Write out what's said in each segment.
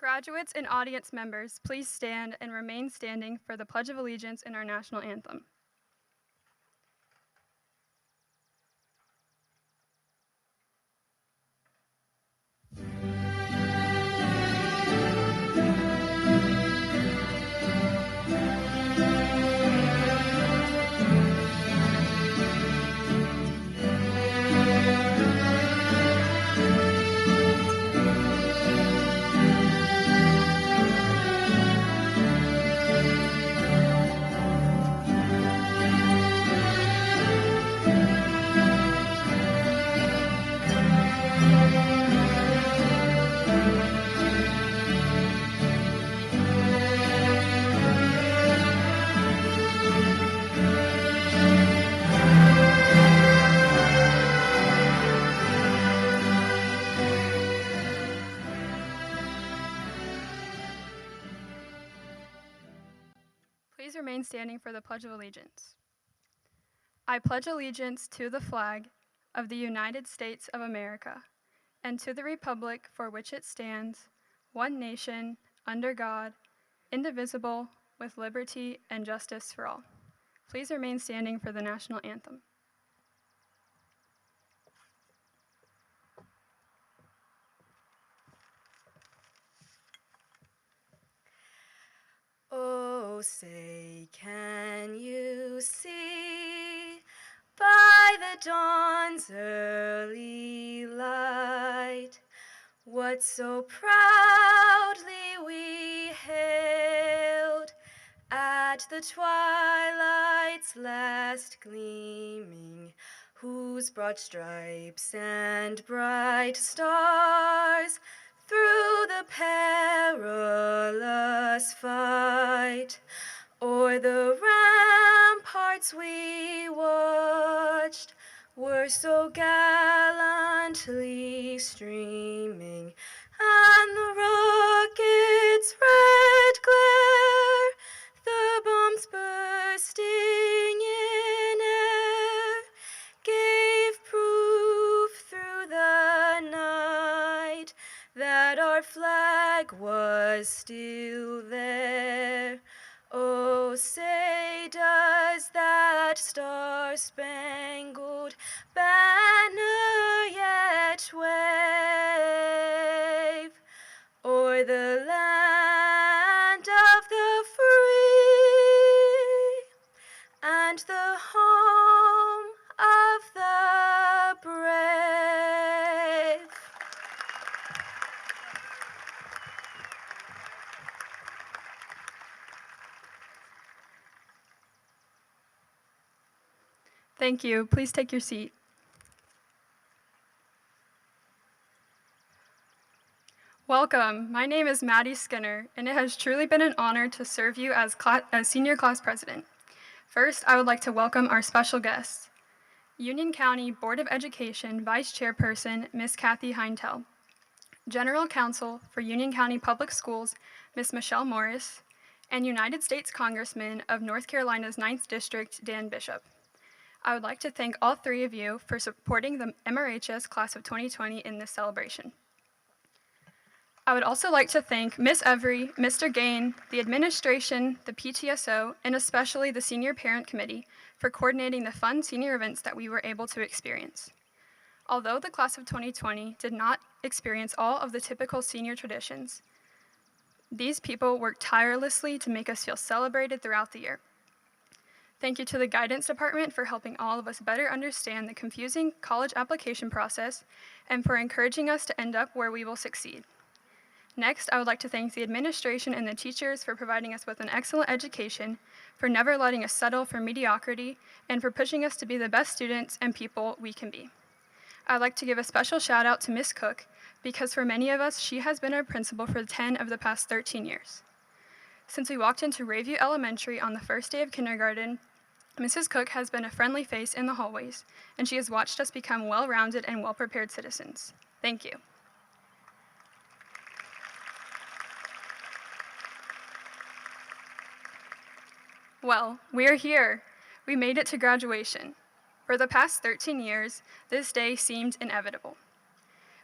Graduates and audience members, please stand and remain standing for the Pledge of Allegiance and our national anthem. Please remain standing for the Pledge of Allegiance. I pledge allegiance to the flag of the United States of America and to the republic for which it stands, one nation, under God, indivisible, with liberty and justice for all. Please remain standing for the national anthem. Oh, say, can you see by the dawn's early light what so proudly we hailed at the twilight's last gleaming, whose broad stripes and bright stars through the perilous fight o'er the ramparts we watched were so gallantly streaming, and the rocket's red glare, the bombs bursting in air, gave proof through the night that our flag was still there. Oh, say, does that star-spangled banner yet wave o'er the land of the free and the home of the brave? Thank you. Please take your seat. Welcome. My name is Maddie Skinner, and it has truly been an honor to serve you as senior class president. First, I would like to welcome our special guests, Union County Board of Education Vice Chairperson, Ms. Kathy Heintel, General Counsel for Union County Public Schools, Ms. Michelle Morris, and United States Congressman of North Carolina's 9th District, Dan Bishop. I would like to thank all three of you for supporting the MRHS Class of 2020 in this celebration. I would also like to thank Ms. Every, Mr. Gain, the administration, the PTSO, and especially the Senior Parent Committee for coordinating the fun senior events that we were able to experience. Although the Class of 2020 did not experience all of the typical senior traditions, these people worked tirelessly to make us feel celebrated throughout the year. Thank you to the guidance department for helping all of us better understand the confusing college application process and for encouraging us to end up where we will succeed. Next, I would like to thank the administration and the teachers for providing us with an excellent education, for never letting us settle for mediocrity, and for pushing us to be the best students and people we can be. I'd like to give a special shout out to Ms. Cook, because for many of us, she has been our principal for 10 of the past 13 years. Since we walked into Rayview Elementary on the first day of kindergarten, Mrs. Cook has been a friendly face in the hallways, and she has watched us become well-rounded and well-prepared citizens. Thank you. Well, we're here. We made it to graduation. For the past 13 years, this day seemed inevitable.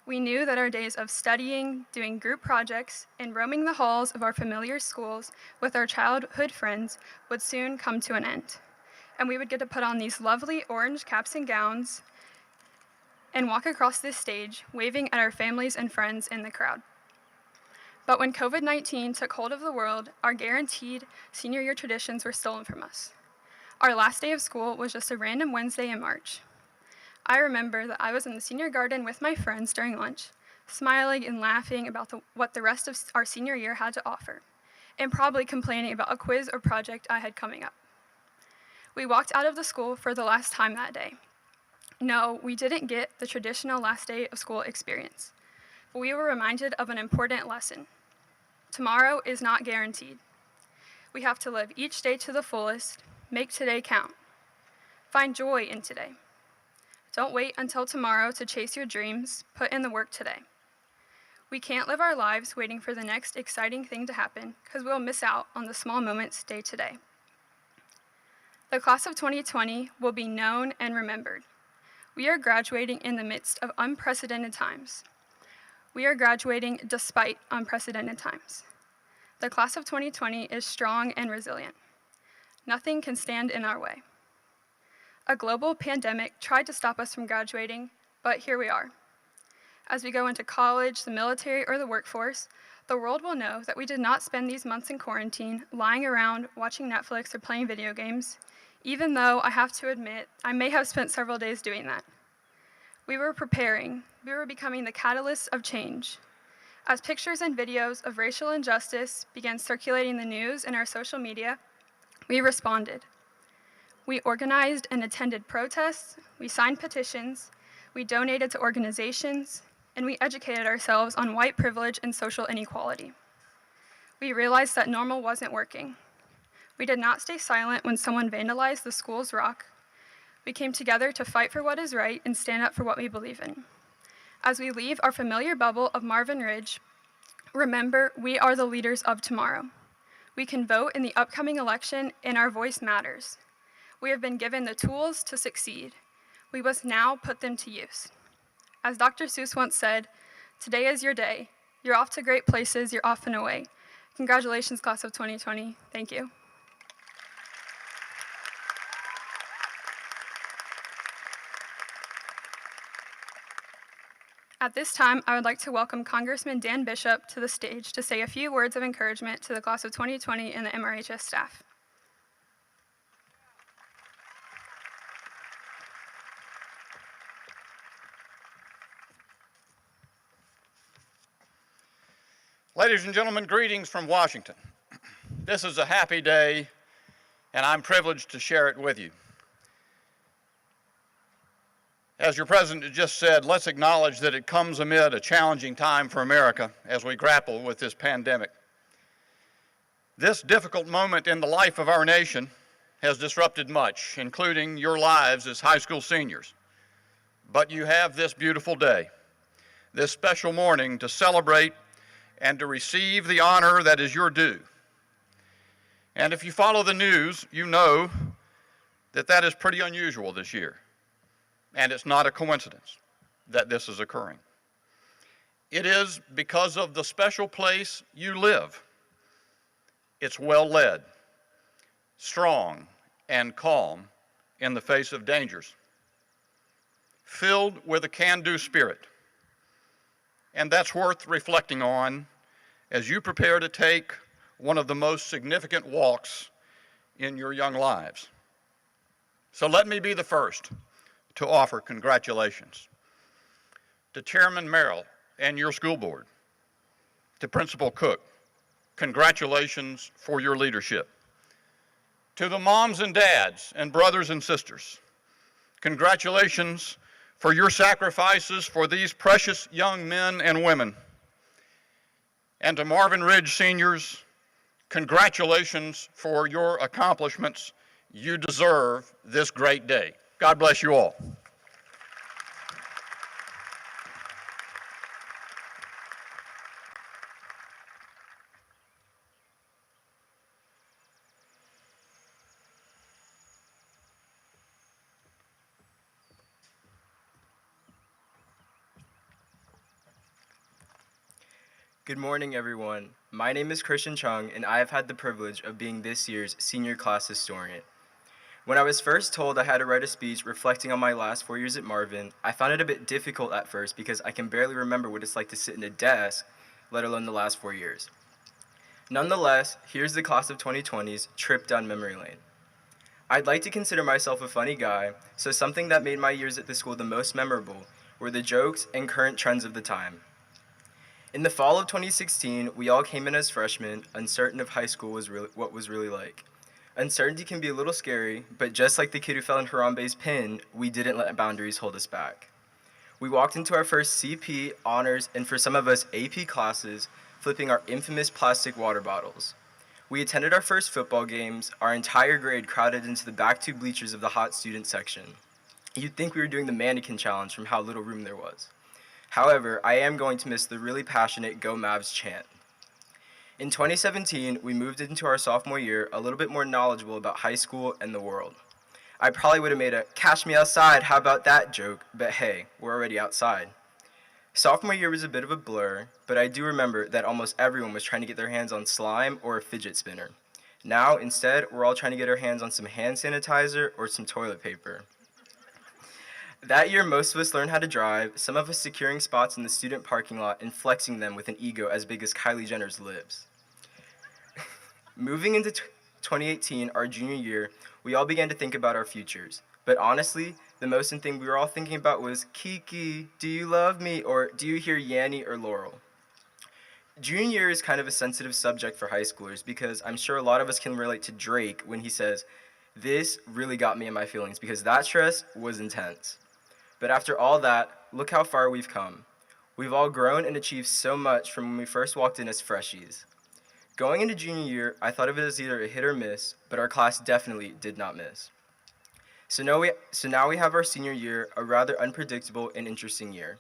We knew that our days of studying, doing group projects, and roaming the halls of our familiar schools with our childhood friends would soon come to an end. And we would get to put on these lovely orange caps and gowns and walk across this stage, waving at our families and friends in the crowd. But when COVID-19 took hold of the world, our guaranteed senior year traditions were stolen from us. Our last day of school was just a random Wednesday in March. I remember that I was in the senior garden with my friends during lunch, smiling and laughing about what the rest of our senior year had to offer, and probably complaining about a quiz or project I had coming up. We walked out of the school for the last time that day. No, we didn't get the traditional last day of school experience, but we were reminded of an important lesson. Tomorrow is not guaranteed. We have to live each day to the fullest, make today count. Find joy in today. Don't wait until tomorrow to chase your dreams, put in the work today. We can't live our lives waiting for the next exciting thing to happen because we'll miss out on the small moments day to day. The class of 2020 will be known and remembered. We are graduating in the midst of unprecedented times. We are graduating despite unprecedented times. The class of 2020 is strong and resilient. Nothing can stand in our way. A global pandemic tried to stop us from graduating, but here we are. As we go into college, the military, or the workforce, the world will know that we did not spend these months in quarantine lying around watching Netflix or playing video games, even though I have to admit I may have spent several days doing that. We were preparing. We were becoming the catalysts of change. As pictures and videos of racial injustice began circulating in the news and our social media, we responded. We organized and attended protests, we signed petitions, we donated to organizations, and we educated ourselves on white privilege and social inequality. We realized that normal wasn't working. We did not stay silent when someone vandalized the school's rock. We came together to fight for what is right and stand up for what we believe in. As we leave our familiar bubble of Marvin Ridge, remember, we are the leaders of tomorrow. We can vote in the upcoming election, and our voice matters. We have been given the tools to succeed. We must now put them to use. As Dr. Seuss once said, today is your day. You're off to great places, you're off and away. Congratulations, class of 2020. Thank you. At this time, I would like to welcome Congressman Dan Bishop to the stage to say a few words of encouragement to the class of 2020 and the MRHS staff. Ladies and gentlemen, greetings from Washington. This is a happy day, and I'm privileged to share it with you. As your president just said, let's acknowledge that it comes amid a challenging time for America as we grapple with this pandemic. This difficult moment in the life of our nation has disrupted much, including your lives as high school seniors. But you have this beautiful day, this special morning to celebrate and to receive the honor that is your due. And if you follow the news, you know that that is pretty unusual this year. And it's not a coincidence that this is occurring. It is because of the special place you live. It's well led, strong, and calm in the face of dangers, filled with a can-do spirit. And that's worth reflecting on as you prepare to take one of the most significant walks in your young lives. So let me be the first to offer congratulations to Chairman Merrill and your school board, to Principal Cook, congratulations for your leadership. To the moms and dads and brothers and sisters, congratulations for your sacrifices for these precious young men and women. And to Marvin Ridge seniors, congratulations for your accomplishments. You deserve this great day. God bless you all. Good morning, everyone. My name is Christian Chung, and I have had the privilege of being this year's senior class historian. When I was first told I had to write a speech reflecting on my last 4 years at Marvin, I found it a bit difficult at first because I can barely remember what it's like to sit in a desk, let alone the last 4 years. Nonetheless, here's the class of 2020's trip down memory lane. I'd like to consider myself a funny guy, so something that made my years at the school the most memorable were the jokes and current trends of the time. In the fall of 2016, we all came in as freshmen, uncertain if high school was what was really like. Uncertainty can be a little scary, but just like the kid who fell in Harambe's pin, we didn't let boundaries hold us back. We walked into our first CP, honors, and for some of us AP classes, flipping our infamous plastic water bottles. We attended our first football games, our entire grade crowded into the back two bleachers of the hot student section. You'd think we were doing the mannequin challenge from how little room there was. However, I am going to miss the really passionate Go Mavs chant. In 2017, we moved into our sophomore year a little bit more knowledgeable about high school and the world. I probably would have made a "catch me outside, how about that" joke, but hey, we're already outside. Sophomore year was a bit of a blur, but I do remember that almost everyone was trying to get their hands on slime or a fidget spinner. Now, instead, we're all trying to get our hands on some hand sanitizer or some toilet paper. That year, most of us learned how to drive, some of us securing spots in the student parking lot and flexing them with an ego as big as Kylie Jenner's lips. Moving into 2018, our junior year, we all began to think about our futures. But honestly, the most thing we were all thinking about was, "Kiki, do you love me?" or "Do you hear Yanni or Laurel?" Junior year is kind of a sensitive subject for high schoolers because I'm sure a lot of us can relate to Drake when he says, "This really got me in my feelings," because that stress was intense. But after all that, look how far we've come. We've all grown and achieved so much from when we first walked in as freshies. Going into junior year, I thought of it as either a hit or miss, but our class definitely did not miss. So now we have our senior year, a rather unpredictable and interesting year.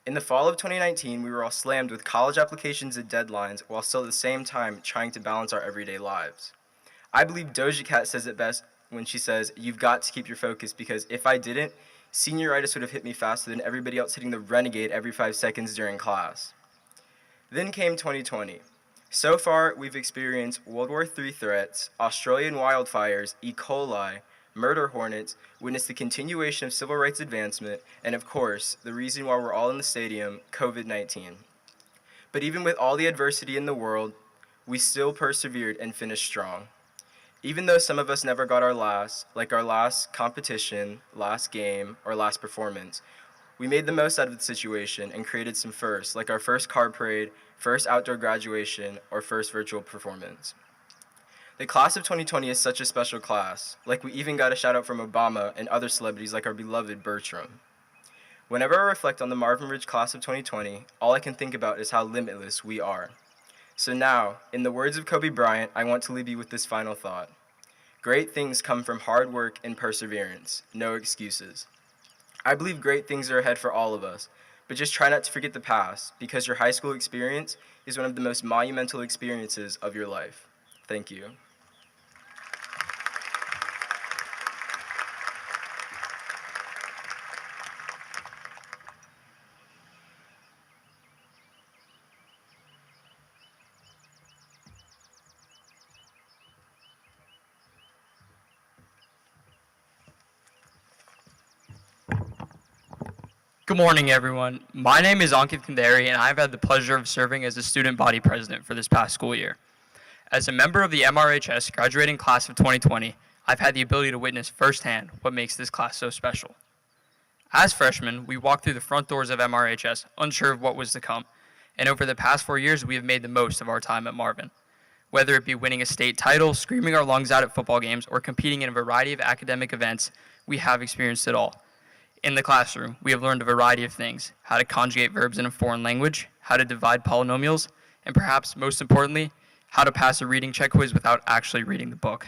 In the fall of 2019, we were all slammed with college applications and deadlines while still at the same time trying to balance our everyday lives. I believe Doja Cat says it best when she says, "You've got to keep your focus, because if I didn't, senioritis would have hit me faster than everybody else hitting the Renegade every 5 seconds during class." Then came 2020. So far, we've experienced World War III threats, Australian wildfires, E. coli, murder hornets, witnessed the continuation of civil rights advancement, and of course, the reason why we're all in the stadium, COVID-19. But even with all the adversity in the world, we still persevered and finished strong. Even though some of us never got our last, like our last competition, last game, or last performance, we made the most out of the situation and created some firsts, like our first car parade, first outdoor graduation, or first virtual performance. The class of 2020 is such a special class, like we even got a shout out from Obama and other celebrities like our beloved Bertram. Whenever I reflect on the Marvin Ridge class of 2020, all I can think about is how limitless we are. So now, in the words of Kobe Bryant, I want to leave you with this final thought. Great things come from hard work and perseverance, no excuses. I believe great things are ahead for all of us, but just try not to forget the past, because your high school experience is one of the most monumental experiences of your life. Thank you. Good morning, everyone. My name is Ankit Kandari, and I've had the pleasure of serving as the student body president for this past school year. As a member of the MRHS graduating class of 2020, I've had the ability to witness firsthand what makes this class so special. As freshmen, we walked through the front doors of MRHS, unsure of what was to come, and over the past 4 years, we have made the most of our time at Marvin. Whether it be winning a state title, screaming our lungs out at football games, or competing in a variety of academic events, we have experienced it all. In the classroom, we have learned a variety of things: how to conjugate verbs in a foreign language, how to divide polynomials, and perhaps most importantly, how to pass a reading check quiz without actually reading the book.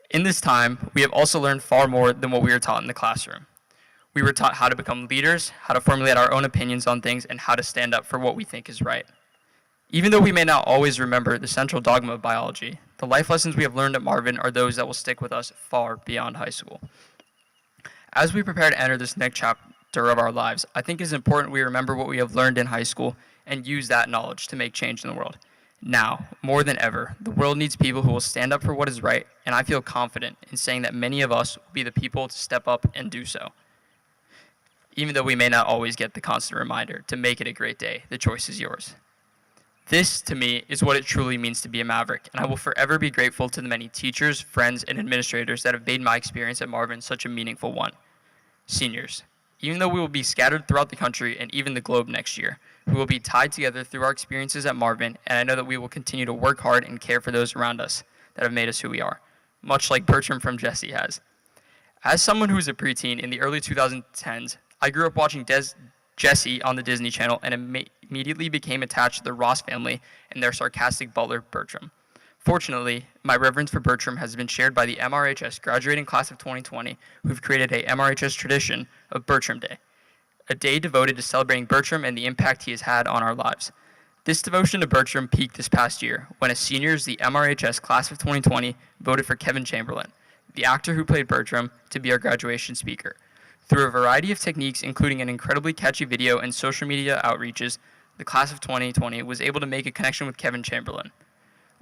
In this time, we have also learned far more than what we were taught in the classroom. We were taught how to become leaders, how to formulate our own opinions on things, and how to stand up for what we think is right. Even though we may not always remember the central dogma of biology, the life lessons we have learned at Marvin are those that will stick with us far beyond high school. As we prepare to enter this next chapter of our lives, I think it is important we remember what we have learned in high school and use that knowledge to make change in the world. Now, more than ever, the world needs people who will stand up for what is right, and I feel confident in saying that many of us will be the people to step up and do so. Even though we may not always get the constant reminder to make it a great day, the choice is yours. This, to me, is what it truly means to be a Maverick, and I will forever be grateful to the many teachers, friends, and administrators that have made my experience at Marvin such a meaningful one. Seniors, even though we will be scattered throughout the country and even the globe next year, we will be tied together through our experiences at Marvin, and I know that we will continue to work hard and care for those around us that have made us who we are, much like Bertram from Jesse has. As someone who was a preteen in the early 2010s, I grew up watching Jesse on the Disney Channel and immediately became attached to the Ross family and their sarcastic butler, Bertram. Fortunately, my reverence for Bertram has been shared by the MRHS graduating class of 2020, who've created a MRHS tradition of Bertram Day, a day devoted to celebrating Bertram and the impact he has had on our lives. This devotion to Bertram peaked this past year when, as seniors, the MRHS class of 2020 voted for Kevin Chamberlain, the actor who played Bertram, to be our graduation speaker. Through a variety of techniques, including an incredibly catchy video and social media outreaches, the class of 2020 was able to make a connection with Kevin Chamberlain.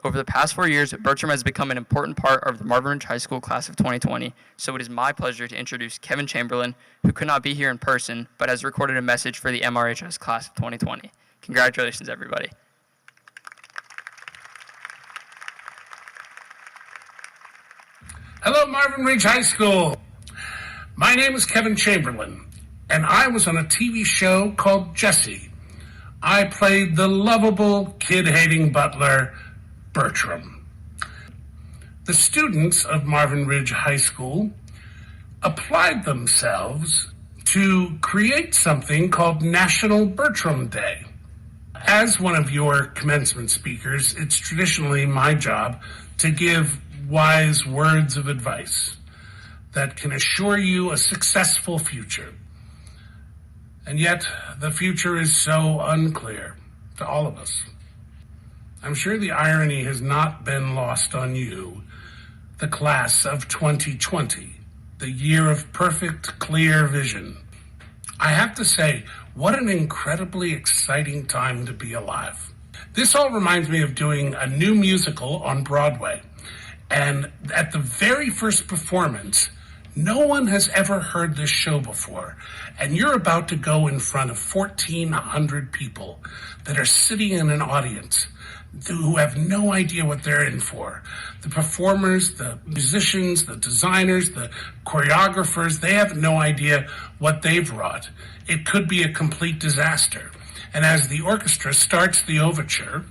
Over the past 4 years, Bertram has become an important part of the Marvin Ridge High School class of 2020, so it is my pleasure to introduce Kevin Chamberlain, who could not be here in person, but has recorded a message for the MRHS class of 2020. Congratulations, everybody. Hello, Marvin Ridge High School. My name is Kevin Chamberlain, and I was on a TV show called Jesse. I played the lovable, kid-hating butler, Bertram. The students of Marvin Ridge High School applied themselves to create something called National Bertram Day. As one of your commencement speakers, it's traditionally my job to give wise words of advice that can assure you a successful future. And yet, the future is so unclear to all of us. I'm sure the irony has not been lost on you, the class of 2020, the year of perfect, clear vision. I have to say, what an incredibly exciting time to be alive. This all reminds me of doing a new musical on Broadway. And at the very first performance, no one has ever heard this show before, and you're about to go in front of 1,400 people that are sitting in an audience who have no idea what they're in for. The performers, the musicians, the designers, the choreographers, they have no idea what they've wrought. It could be a complete disaster. And as the orchestra starts the overture,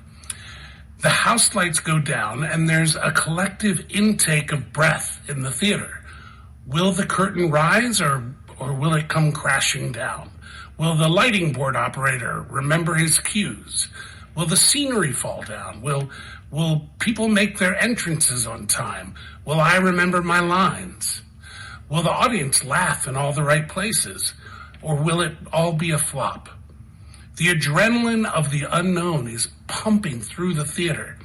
the house lights go down and there's a collective intake of breath in the theater. Will the curtain rise or will it come crashing down? Will the lighting board operator remember his cues? Will the scenery fall down? Will people make their entrances on time? Will I remember my lines? Will the audience laugh in all the right places? Or will it all be a flop? The adrenaline of the unknown is pumping through the theater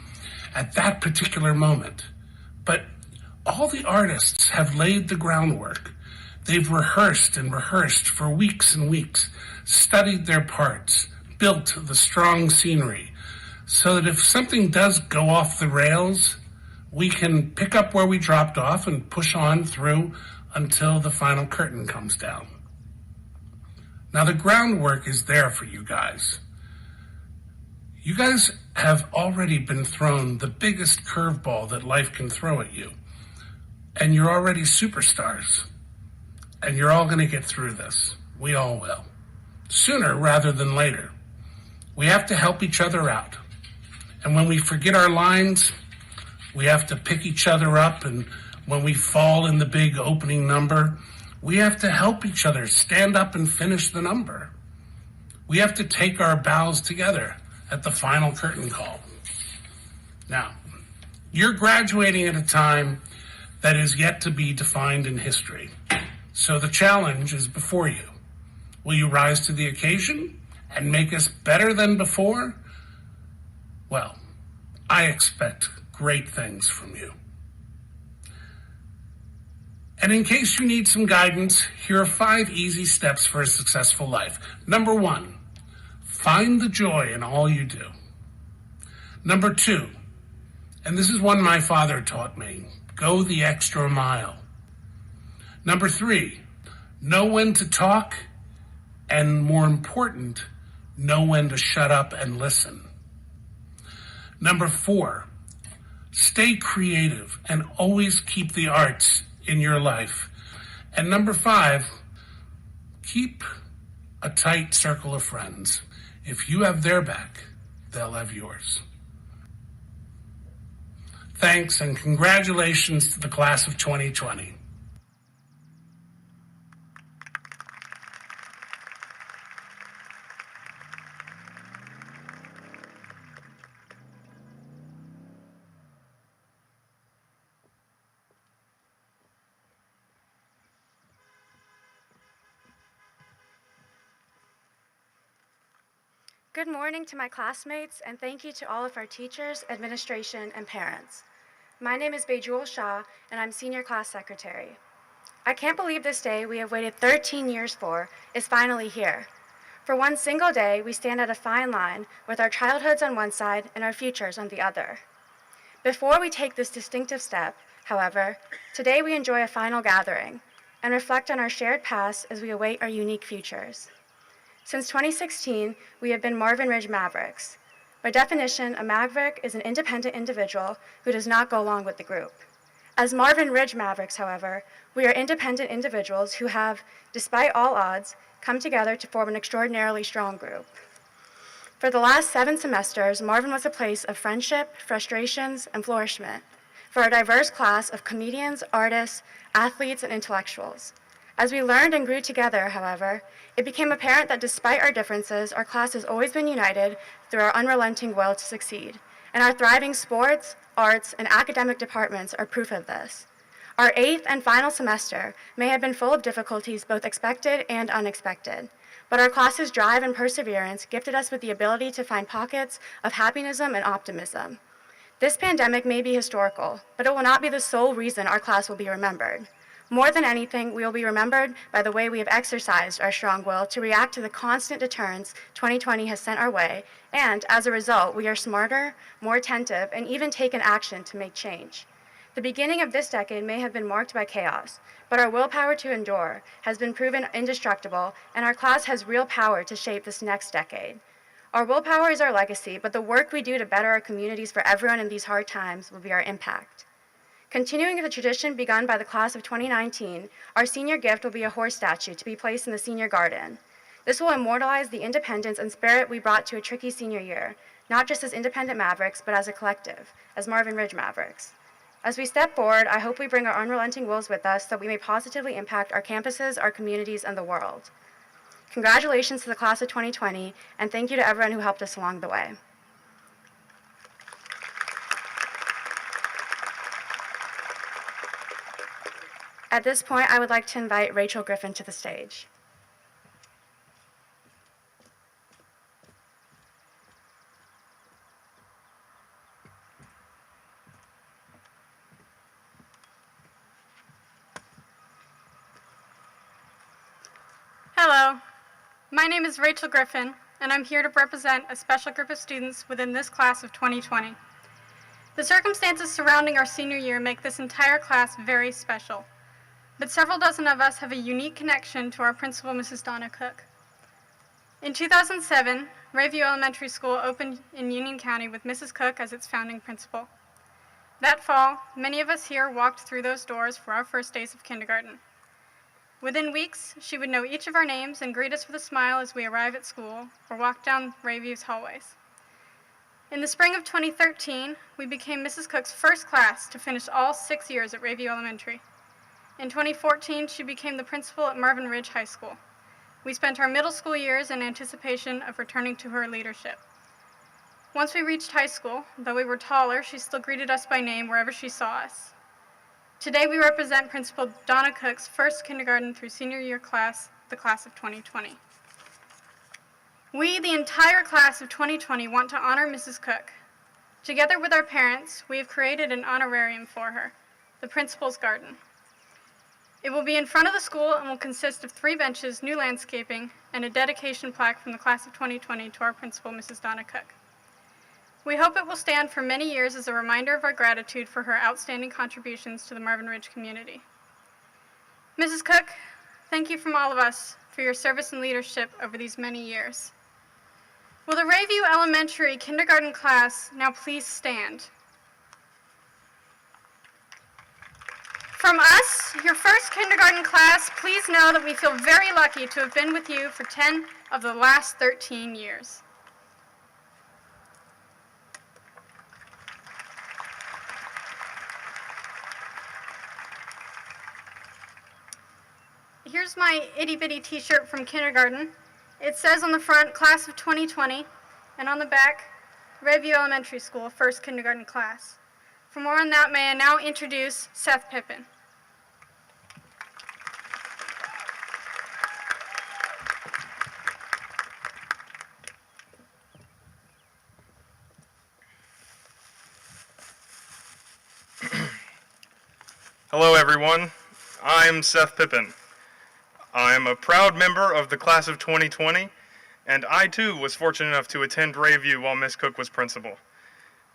at that particular moment. But all the artists have laid the groundwork. They've rehearsed and rehearsed for weeks and weeks, studied their parts, built the strong scenery, so that if something does go off the rails, we can pick up where we dropped off and push on through until the final curtain comes down. Now, the groundwork is there for you guys. You guys have already been thrown the biggest curveball that life can throw at you. and you're already superstars. And you're all going to get through this. We all will. Sooner rather than later. We have to help each other out. And when we forget our lines, we have to pick each other up. And when we fall in the big opening number, we have to help each other stand up and finish the number. We have to take our bows together at the final curtain call. Now, you're graduating at a time that is yet to be defined in history. So the challenge is before you. Will you rise to the occasion and make us better than before? Well, I expect great things from you. And in case you need some guidance, here are 5 easy steps for a successful life. Number 1, find the joy in all you do. Number 2, and this is one my father taught me, go the extra mile. Number 3, know when to talk, and more important, know when to shut up and listen. Number 4, stay creative and always keep the arts in your life. And number 5, keep a tight circle of friends. If you have their back, they'll have yours. Thanks, and congratulations to the class of 2020. Good morning to my classmates, and thank you to all of our teachers, administration, and parents. My name is Bejul Shah, and I'm Senior Class Secretary. I can't believe this day we have waited 13 years for is finally here. For one single day, we stand at a fine line with our childhoods on one side and our futures on the other. Before we take this distinctive step, however, today we enjoy a final gathering and reflect on our shared past as we await our unique futures. Since 2016, we have been Marvin Ridge Mavericks. By definition, a maverick is an independent individual who does not go along with the group. As Marvin Ridge Mavericks, however, we are independent individuals who have, despite all odds, come together to form an extraordinarily strong group. For the last 7 semesters, Marvin was a place of friendship, frustrations, and flourishment for a diverse class of comedians, artists, athletes, and intellectuals. As we learned and grew together, however, it became apparent that despite our differences, our class has always been united through our unrelenting will to succeed, and our thriving sports, arts, and academic departments are proof of this. Our 8th and final semester may have been full of difficulties, both expected and unexpected, but our class's drive and perseverance gifted us with the ability to find pockets of happiness and optimism. This pandemic may be historical, but it will not be the sole reason our class will be remembered. More than anything, we will be remembered by the way we have exercised our strong will to react to the constant deterrents 2020 has sent our way, and as a result, we are smarter, more attentive, and even taken action to make change. The beginning of this decade may have been marked by chaos, but our willpower to endure has been proven indestructible, and our class has real power to shape this next decade. Our willpower is our legacy, but the work we do to better our communities for everyone in these hard times will be our impact. Continuing the tradition begun by the class of 2019, our senior gift will be a horse statue to be placed in the senior garden. This will immortalize the independence and spirit we brought to a tricky senior year, not just as independent Mavericks, but as a collective, as Marvin Ridge Mavericks. As we step forward, I hope we bring our unrelenting wills with us so that we may positively impact our campuses, our communities, and the world. Congratulations to the class of 2020, and thank you to everyone who helped us along the way. At this point, I would like to invite Rachel Griffin to the stage. Hello, my name is Rachel Griffin, and I'm here to represent a special group of students within this class of 2020. The circumstances surrounding our senior year make this entire class very special, but several dozen of us have a unique connection to our principal, Mrs. Donna Cook. In 2007, Rayview Elementary School opened in Union County with Mrs. Cook as its founding principal. That fall, many of us here walked through those doors for our first days of kindergarten. Within weeks, she would know each of our names and greet us with a smile as we arrive at school or walk down Rayview's hallways. In the spring of 2013, we became Mrs. Cook's first class to finish all 6 years at Rayview Elementary. In 2014, she became the principal at Marvin Ridge High School. We spent our middle school years in anticipation of returning to her leadership. Once we reached high school, though we were taller, she still greeted us by name wherever she saw us. Today we represent Principal Donna Cook's first kindergarten through senior year class, the class of 2020. We, the entire class of 2020, want to honor Mrs. Cook. Together with our parents, we have created an honorarium for her, the Principal's Garden. It will be in front of the school and will consist of 3 benches, new landscaping, and a dedication plaque from the class of 2020 to our principal, Mrs. Donna Cook. We hope it will stand for many years as a reminder of our gratitude for her outstanding contributions to the Marvin Ridge community. Mrs. Cook, thank you from all of us for your service and leadership over these many years. Will the Rayview Elementary kindergarten class now please stand? From us, your first kindergarten class, please know that we feel very lucky to have been with you for 10 of the last 13 years. Here's my itty-bitty t-shirt from kindergarten. It says on the front, class of 2020, and on the back, Rayview Elementary School, first kindergarten class. For more on that, may I now introduce Seth Pippin. Hello everyone, I'm Seth Pippin. I'm a proud member of the class of 2020, and I too was fortunate enough to attend Rayview while Miss Cook was principal.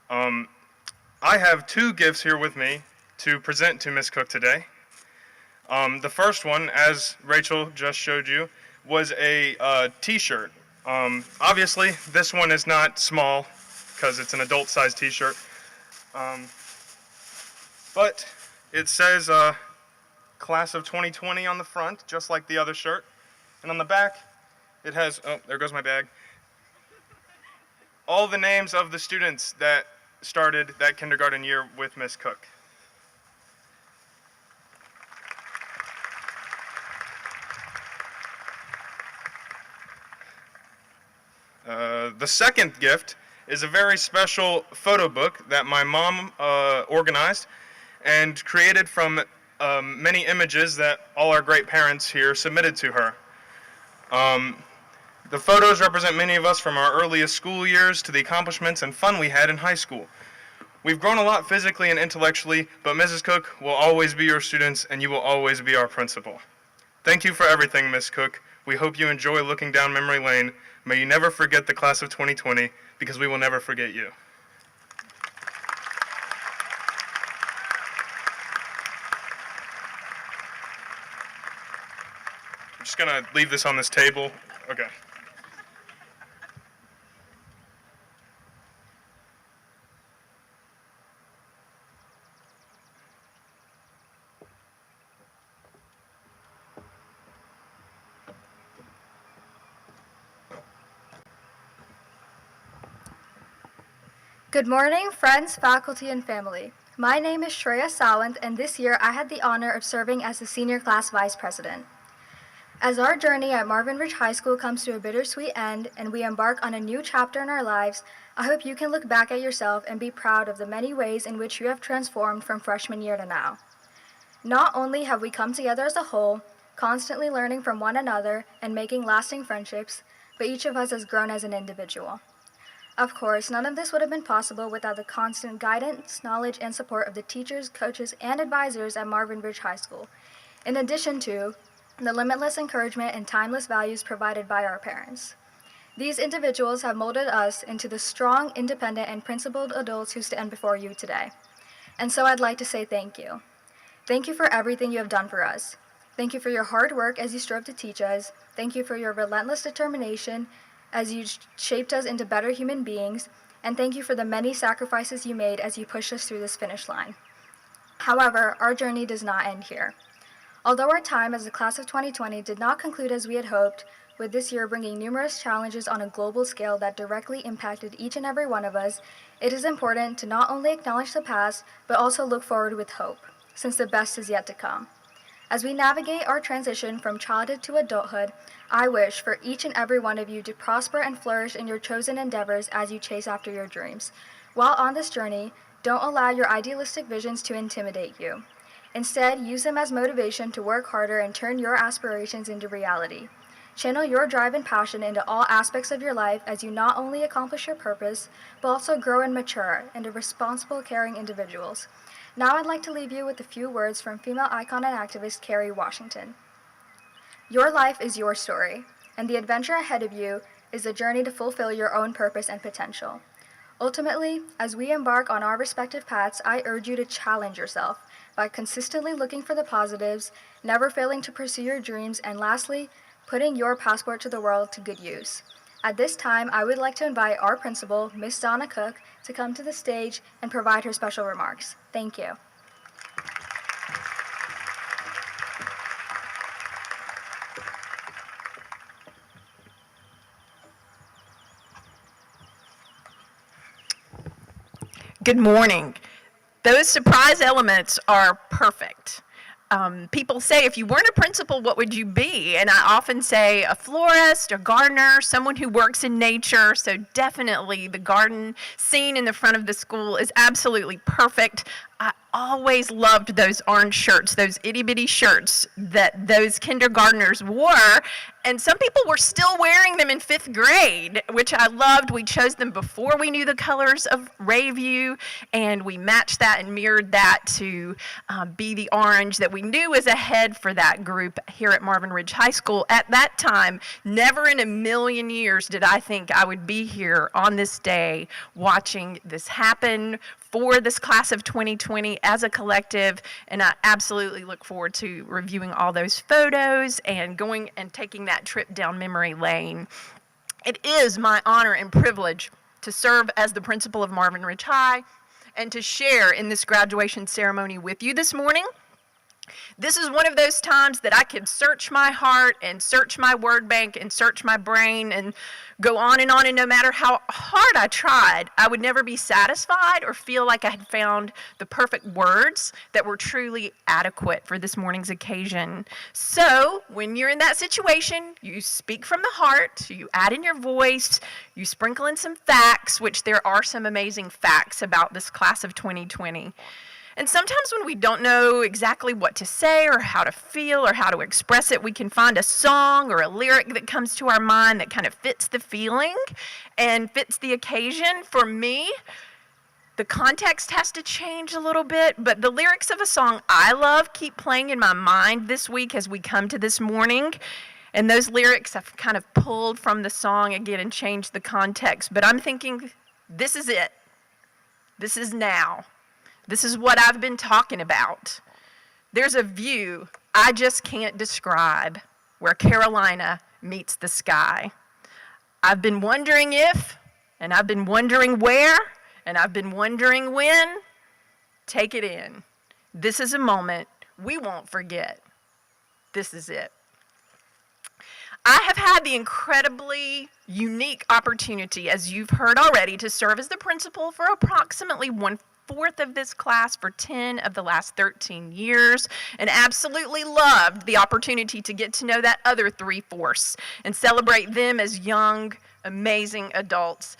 I have 2 gifts here with me to present to Miss Cook today. The first one, as Rachel just showed you, was a t-shirt. Obviously, this one is not small because it's an adult-sized t-shirt, but it says Class of 2020 on the front, just like the other shirt. And on the back, it has, oh, there goes my bag, all the names of the students that started that kindergarten year with Miss Cook. The second gift is a very special photo book that my mom organized and created from many images that all our great parents here submitted to her. The photos represent many of us from our earliest school years to the accomplishments and fun we had in high school. We've grown a lot physically and intellectually, but Mrs. Cook will always be your students and you will always be our principal. Thank you for everything, Miss Cook. We hope you enjoy looking down memory lane. May you never forget the class of 2020, because we will never forget you. I'm just going to leave this on this table. Okay. Good morning, friends, faculty, and family. My name is Shreya Sawant, and this year I had the honor of serving as the senior class vice president. As our journey at Marvin Ridge High School comes to a bittersweet end and we embark on a new chapter in our lives, I hope you can look back at yourself and be proud of the many ways in which you have transformed from freshman year to now. Not only have we come together as a whole, constantly learning from one another and making lasting friendships, but each of us has grown as an individual. Of course, none of this would have been possible without the constant guidance, knowledge, and support of the teachers, coaches, and advisors at Marvin Ridge High School, in addition to the limitless encouragement and timeless values provided by our parents. These individuals have molded us into the strong, independent, and principled adults who stand before you today. And so I'd like to say thank you. Thank you for everything you have done for us. Thank you for your hard work as you strove to teach us. Thank you for your relentless determination as you shaped us into better human beings. and thank you for the many sacrifices you made as you pushed us through this finish line. However, our journey does not end here. Although our time as the class of 2020 did not conclude as we had hoped, with this year bringing numerous challenges on a global scale that directly impacted each and every one of us, it is important to not only acknowledge the past, but also look forward with hope, since the best is yet to come. As we navigate our transition from childhood to adulthood, I wish for each and every one of you to prosper and flourish in your chosen endeavors as you chase after your dreams. While on this journey, don't allow your idealistic visions to intimidate you. Instead, use them as motivation to work harder and turn your aspirations into reality. Channel your drive and passion into all aspects of your life as you not only accomplish your purpose, but also grow and mature into responsible, caring individuals. Now I'd like to leave you with a few words from female icon and activist Kerry Washington. Your life is your story, and the adventure ahead of you is the journey to fulfill your own purpose and potential. Ultimately, as we embark on our respective paths, I urge you to challenge yourself by consistently looking for the positives, never failing to pursue your dreams, and lastly, putting your passport to the world to good use. At this time, I would like to invite our principal, Miss Donna Cook, to come to the stage and provide her special remarks. Thank you. Good morning. Those surprise elements are perfect. People say, if you weren't a principal, what would you be? And I often say a florist, a gardener, someone who works in nature. So definitely the garden scene in the front of the school is absolutely perfect. I always loved those orange shirts, those itty-bitty shirts that those kindergartners wore, and some people were still wearing them in 5th grade, which I loved. We chose them before we knew the colors of Rayview, and we matched that and mirrored that to be the orange that we knew was ahead for that group here at Marvin Ridge High School. At that time, never in a million years did I think I would be here on this day watching this happen for this class of 2020 as a collective, and I absolutely look forward to reviewing all those photos and going and taking that trip down memory lane. It is my honor and privilege to serve as the principal of Marvin Ridge High and to share in this graduation ceremony with you this morning. This is one of those times that I could search my heart and search my word bank and search my brain and go on, and no matter how hard I tried, I would never be satisfied or feel like I had found the perfect words that were truly adequate for this morning's occasion. So when you're in that situation, you speak from the heart, you add in your voice, you sprinkle in some facts, which there are some amazing facts about this class of 2020. And sometimes when we don't know exactly what to say or how to feel or how to express it, we can find a song or a lyric that comes to our mind that kind of fits the feeling and fits the occasion. For me, the context has to change a little bit, but the lyrics of a song I love keep playing in my mind this week as we come to this morning. And those lyrics I've kind of pulled from the song again and changed the context. But I'm thinking, this is it. This is now. This is what I've been talking about. There's a view I just can't describe where Carolina meets the sky. I've been wondering if, and I've been wondering where, and I've been wondering when. Take it in. This is a moment we won't forget. This is it. I have had the incredibly unique opportunity, as you've heard already, to serve as the principal for approximately 1/4 of this class for 10 of the last 13 years, and absolutely loved the opportunity to get to know that other 3/4 and celebrate them as young, amazing adults.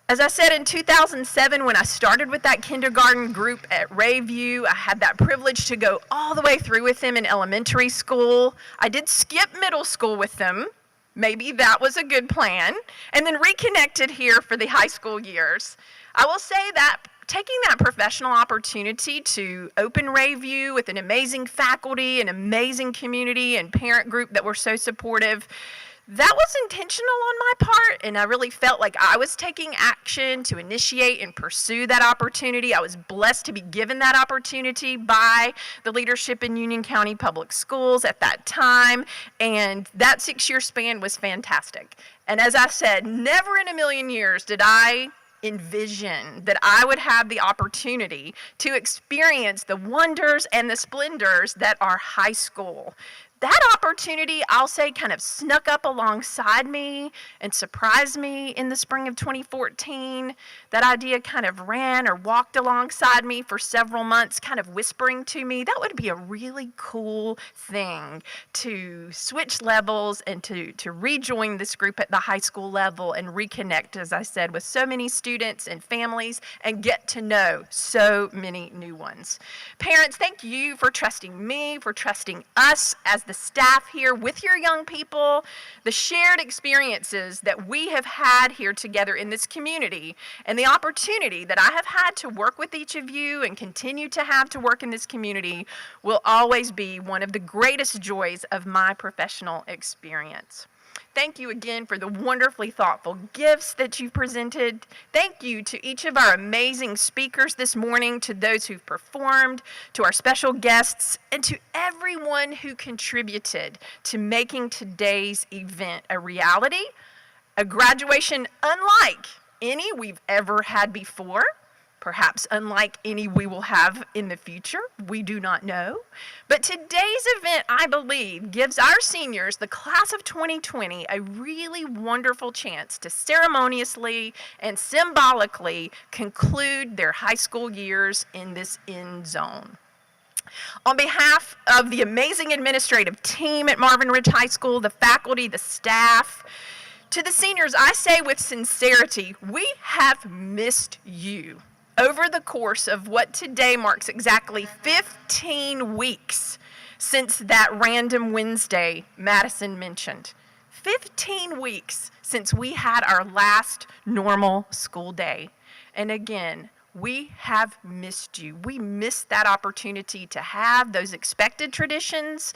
As I said, in 2007, when I started with that kindergarten group at Rayview, I had that privilege to go all the way through with them in elementary school. I did skip middle school with them. Maybe that was a good plan. And then reconnected here for the high school years. I will say that taking that professional opportunity to open Rayview with an amazing faculty, an amazing community and parent group that were so supportive, that was intentional on my part, and I really felt like I was taking action to initiate and pursue that opportunity. I was blessed to be given that opportunity by the leadership in Union County Public Schools at that time, and that 6-year span was fantastic. And as I said, never in a million years did I envision that I would have the opportunity to experience the wonders and the splendors that are high school. That opportunity, I'll say, kind of snuck up alongside me and surprised me in the spring of 2014. That idea kind of ran or walked alongside me for several months, kind of whispering to me, that would be a really cool thing to switch levels and to rejoin this group at the high school level and reconnect, as I said, with so many students and families and get to know so many new ones. Parents, thank you for trusting me, for trusting us as the staff here with your young people, the shared experiences that we have had here together in this community, and the opportunity that I have had to work with each of you and continue to have to work in this community will always be one of the greatest joys of my professional experience. Thank you again for the wonderfully thoughtful gifts that you presented. Thank you to each of our amazing speakers this morning, to those who've performed, to our special guests, and to everyone who contributed to making today's event a reality, a graduation unlike any we've ever had before, perhaps unlike any we will have in the future. We do not know. But today's event, I believe, gives our seniors, the class of 2020, a really wonderful chance to ceremoniously and symbolically conclude their high school years in this end zone. On behalf of the amazing administrative team at Marvin Ridge High School, the faculty, the staff, to the seniors, I say with sincerity, we have missed you. Over the course of what today marks exactly 15 weeks since that random Wednesday Madison mentioned. 15 weeks since we had our last normal school day. And again, we have missed you. We missed that opportunity to have those expected traditions,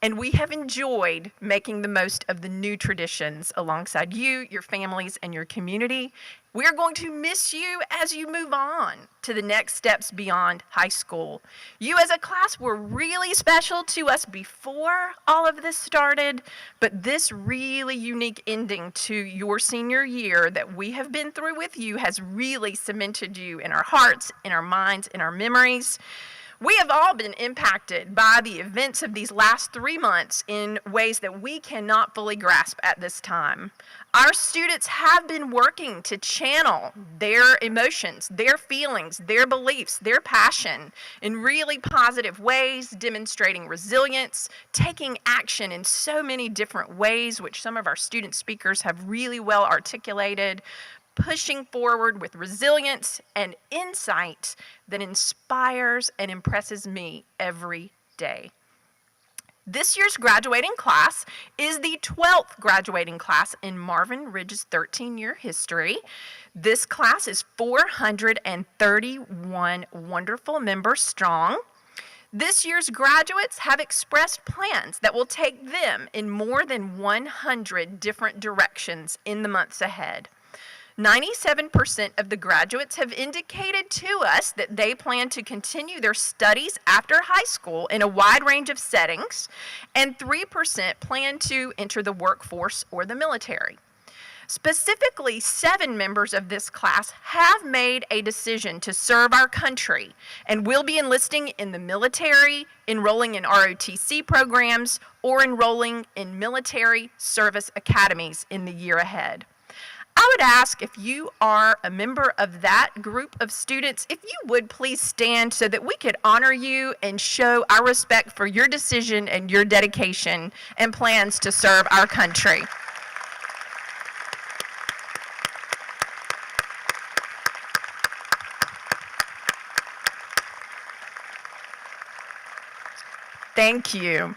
and we have enjoyed making the most of the new traditions alongside you, your families, and your community. We're going to miss you as you move on to the next steps beyond high school. You as a class were really special to us before all of this started, but this really unique ending to your senior year that we have been through with you has really cemented you in our hearts, in our minds, in our memories. We have all been impacted by the events of these last 3 months in ways that we cannot fully grasp at this time. Our students have been working to channel their emotions, their feelings, their beliefs, their passion in really positive ways, demonstrating resilience, taking action in so many different ways, which some of our student speakers have really well articulated, pushing forward with resilience and insight that inspires and impresses me every day. This year's graduating class is the 12th graduating class in Marvin Ridge's 13-year history. This class is 431 wonderful members strong. This year's graduates have expressed plans that will take them in more than 100 different directions in the months ahead. 97% of the graduates have indicated to us that they plan to continue their studies after high school in a wide range of settings, and 3% plan to enter the workforce or the military. Specifically, 7 members of this class have made a decision to serve our country and will be enlisting in the military, enrolling in ROTC programs, or enrolling in military service academies in the year ahead. I would ask if you are a member of that group of students, if you would please stand so that we could honor you and show our respect for your decision and your dedication and plans to serve our country. Thank you.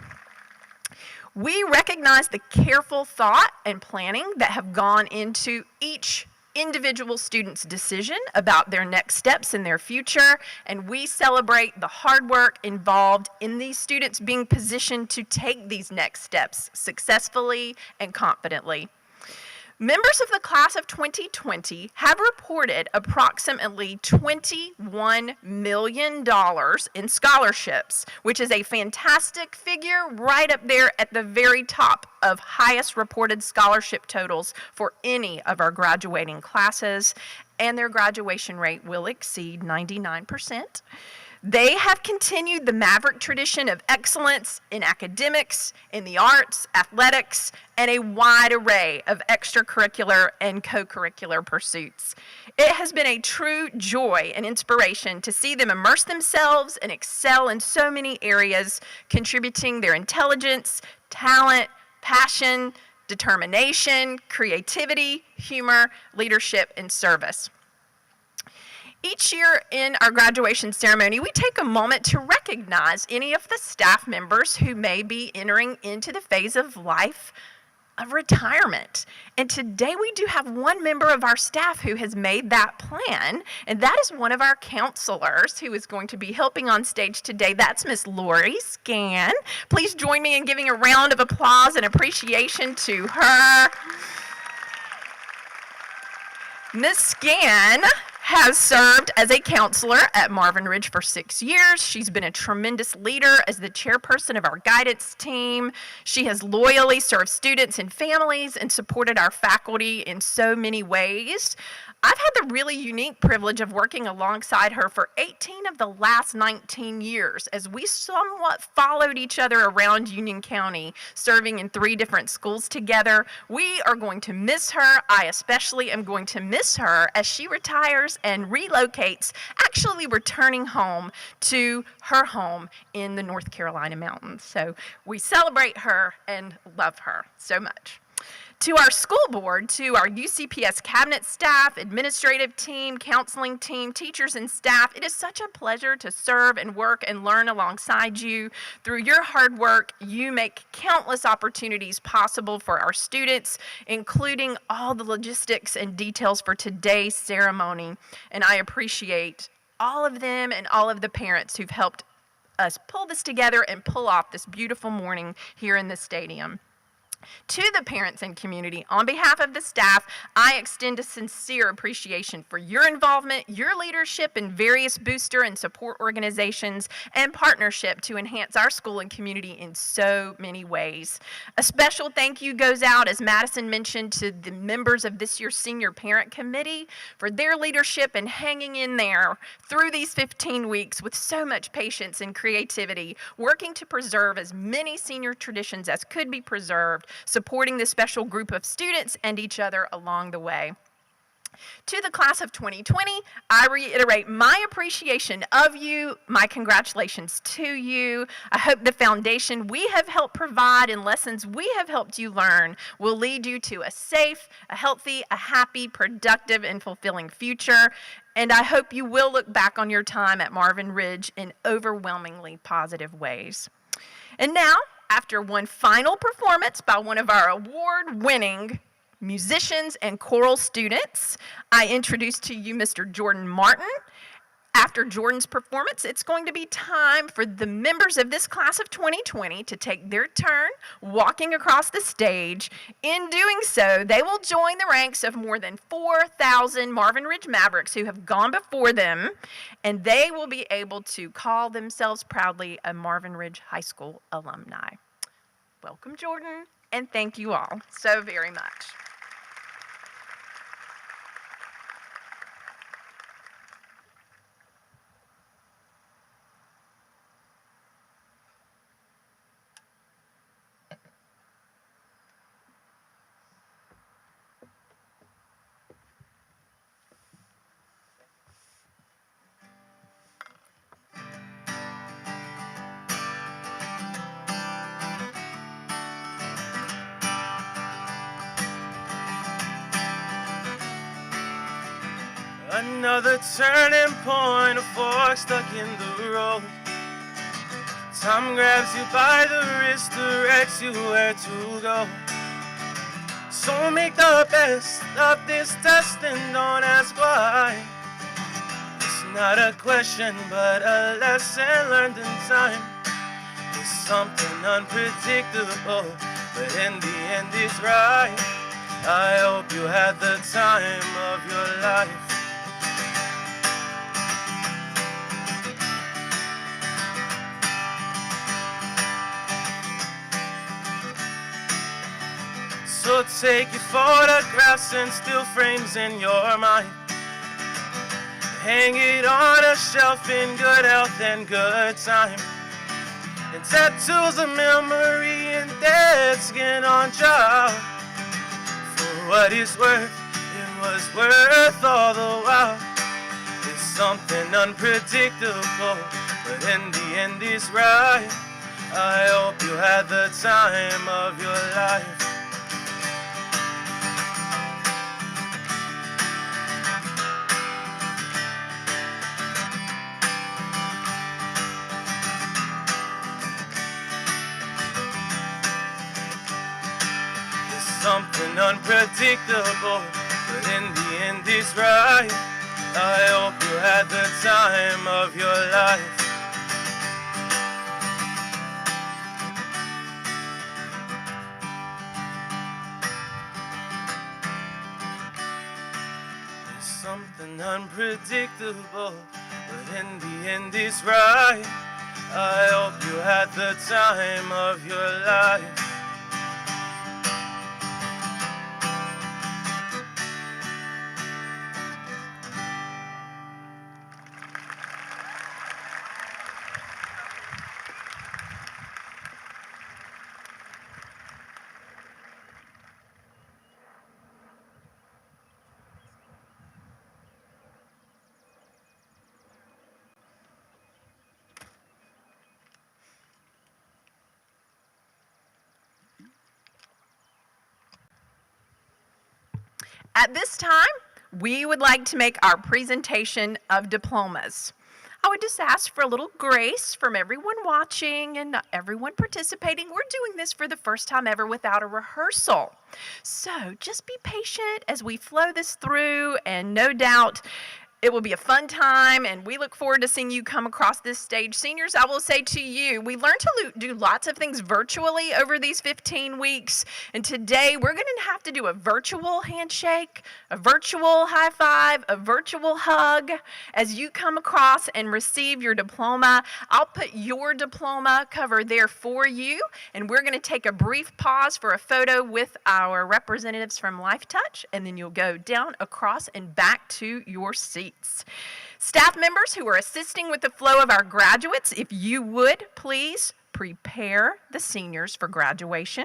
We recognize the careful thought and planning that have gone into each individual student's decision about their next steps in their future, and we celebrate the hard work involved in these students being positioned to take these next steps successfully and confidently. Members of the class of 2020 have reported approximately $21 million in scholarships, which is a fantastic figure right up there at the very top of highest reported scholarship totals for any of our graduating classes, and their graduation rate will exceed 99%. They have continued the Maverick tradition of excellence in academics, in the arts, athletics, and a wide array of extracurricular and co-curricular pursuits. It has been a true joy and inspiration to see them immerse themselves and excel in so many areas, contributing their intelligence, talent, passion, determination, creativity, humor, leadership, and service. Each year in our graduation ceremony, we take a moment to recognize any of the staff members who may be entering into the phase of life of retirement. And today we do have one member of our staff who has made that plan, and that is one of our counselors who is going to be helping on stage today. That's Miss Lori Scan. Please join me in giving a round of applause and appreciation to her. Miss Scan has served as a counselor at Marvin Ridge for 6 years. She's been a tremendous leader as the chairperson of our guidance team. She has loyally served students and families and supported our faculty in so many ways. I've had the really unique privilege of working alongside her for 18 of the last 19 years as we somewhat followed each other around Union County, serving in 3 different schools together. We are going to miss her. I especially am going to miss her as she retires and relocates, actually returning home to her home in the North Carolina mountains. So we celebrate her and love her so much. To our school board, to our UCPS cabinet staff, administrative team, counseling team, teachers and staff, it is such a pleasure to serve and work and learn alongside you. Through your hard work, you make countless opportunities possible for our students, including all the logistics and details for today's ceremony. And I appreciate all of them and all of the parents who've helped us pull this together and pull off this beautiful morning here in the stadium. To the parents and community, on behalf of the staff, I extend a sincere appreciation for your involvement, your leadership in various booster and support organizations, and partnership to enhance our school and community in so many ways. A special thank you goes out, as Madison mentioned, to the members of this year's Senior Parent Committee for their leadership and hanging in there through these 15 weeks with so much patience and creativity, working to preserve as many senior traditions as could be preserved, supporting this special group of students and each other along the way. To the class of 2020, I reiterate my appreciation of you, my congratulations to you. I hope the foundation we have helped provide and lessons we have helped you learn will lead you to a safe, a healthy, a happy, productive, and fulfilling future. And I hope you will look back on your time at Marvin Ridge in overwhelmingly positive ways. And now, after one final performance by one of our award-winning musicians and choral students, I introduce to you Mr. Jordan Martin. After Jordan's performance, it's going to be time for the members of this class of 2020 to take their turn walking across the stage. In doing so, they will join the ranks of more than 4,000 Marvin Ridge Mavericks who have gone before them, and they will be able to call themselves proudly a Marvin Ridge High School alumni. Welcome, Jordan, and thank you all so very much. Another turning point, a fork stuck in the road. Time grabs you by the wrist, directs you where to go. So make the best of this test and don't ask why. It's not a question, but a lesson learned in time. It's something unpredictable, but in the end it's right. I hope you had the time of your life. So take your photographs and still frames in your mind. Hang it on a shelf in good health and good time. And tattoos of memory and dead skin on job. For what it's worth, it was worth all the while. It's something unpredictable, but in the end it's right. I hope you had the time of your life. Something unpredictable, but in the end it's right. I hope you had the time of your life. There's something unpredictable, but in the end it's right. I hope you had the time of your life. At this time, we would like to make our presentation of diplomas. I would just ask for a little grace from everyone watching and everyone participating. We're doing this for the first time ever without a rehearsal. So just be patient as we flow this through, and no doubt it will be a fun time, and we look forward to seeing you come across this stage. Seniors, I will say to you, we learned to do lots of things virtually over these 15 weeks, and today we're going to have to do a virtual handshake, a virtual high five, a virtual hug as you come across and receive your diploma. I'll put your diploma cover there for you, and we're going to take a brief pause for a photo with our representatives from Life Touch, and then you'll go down, across, and back to your seat. Staff members who are assisting with the flow of our graduates, if you would please prepare the seniors for graduation.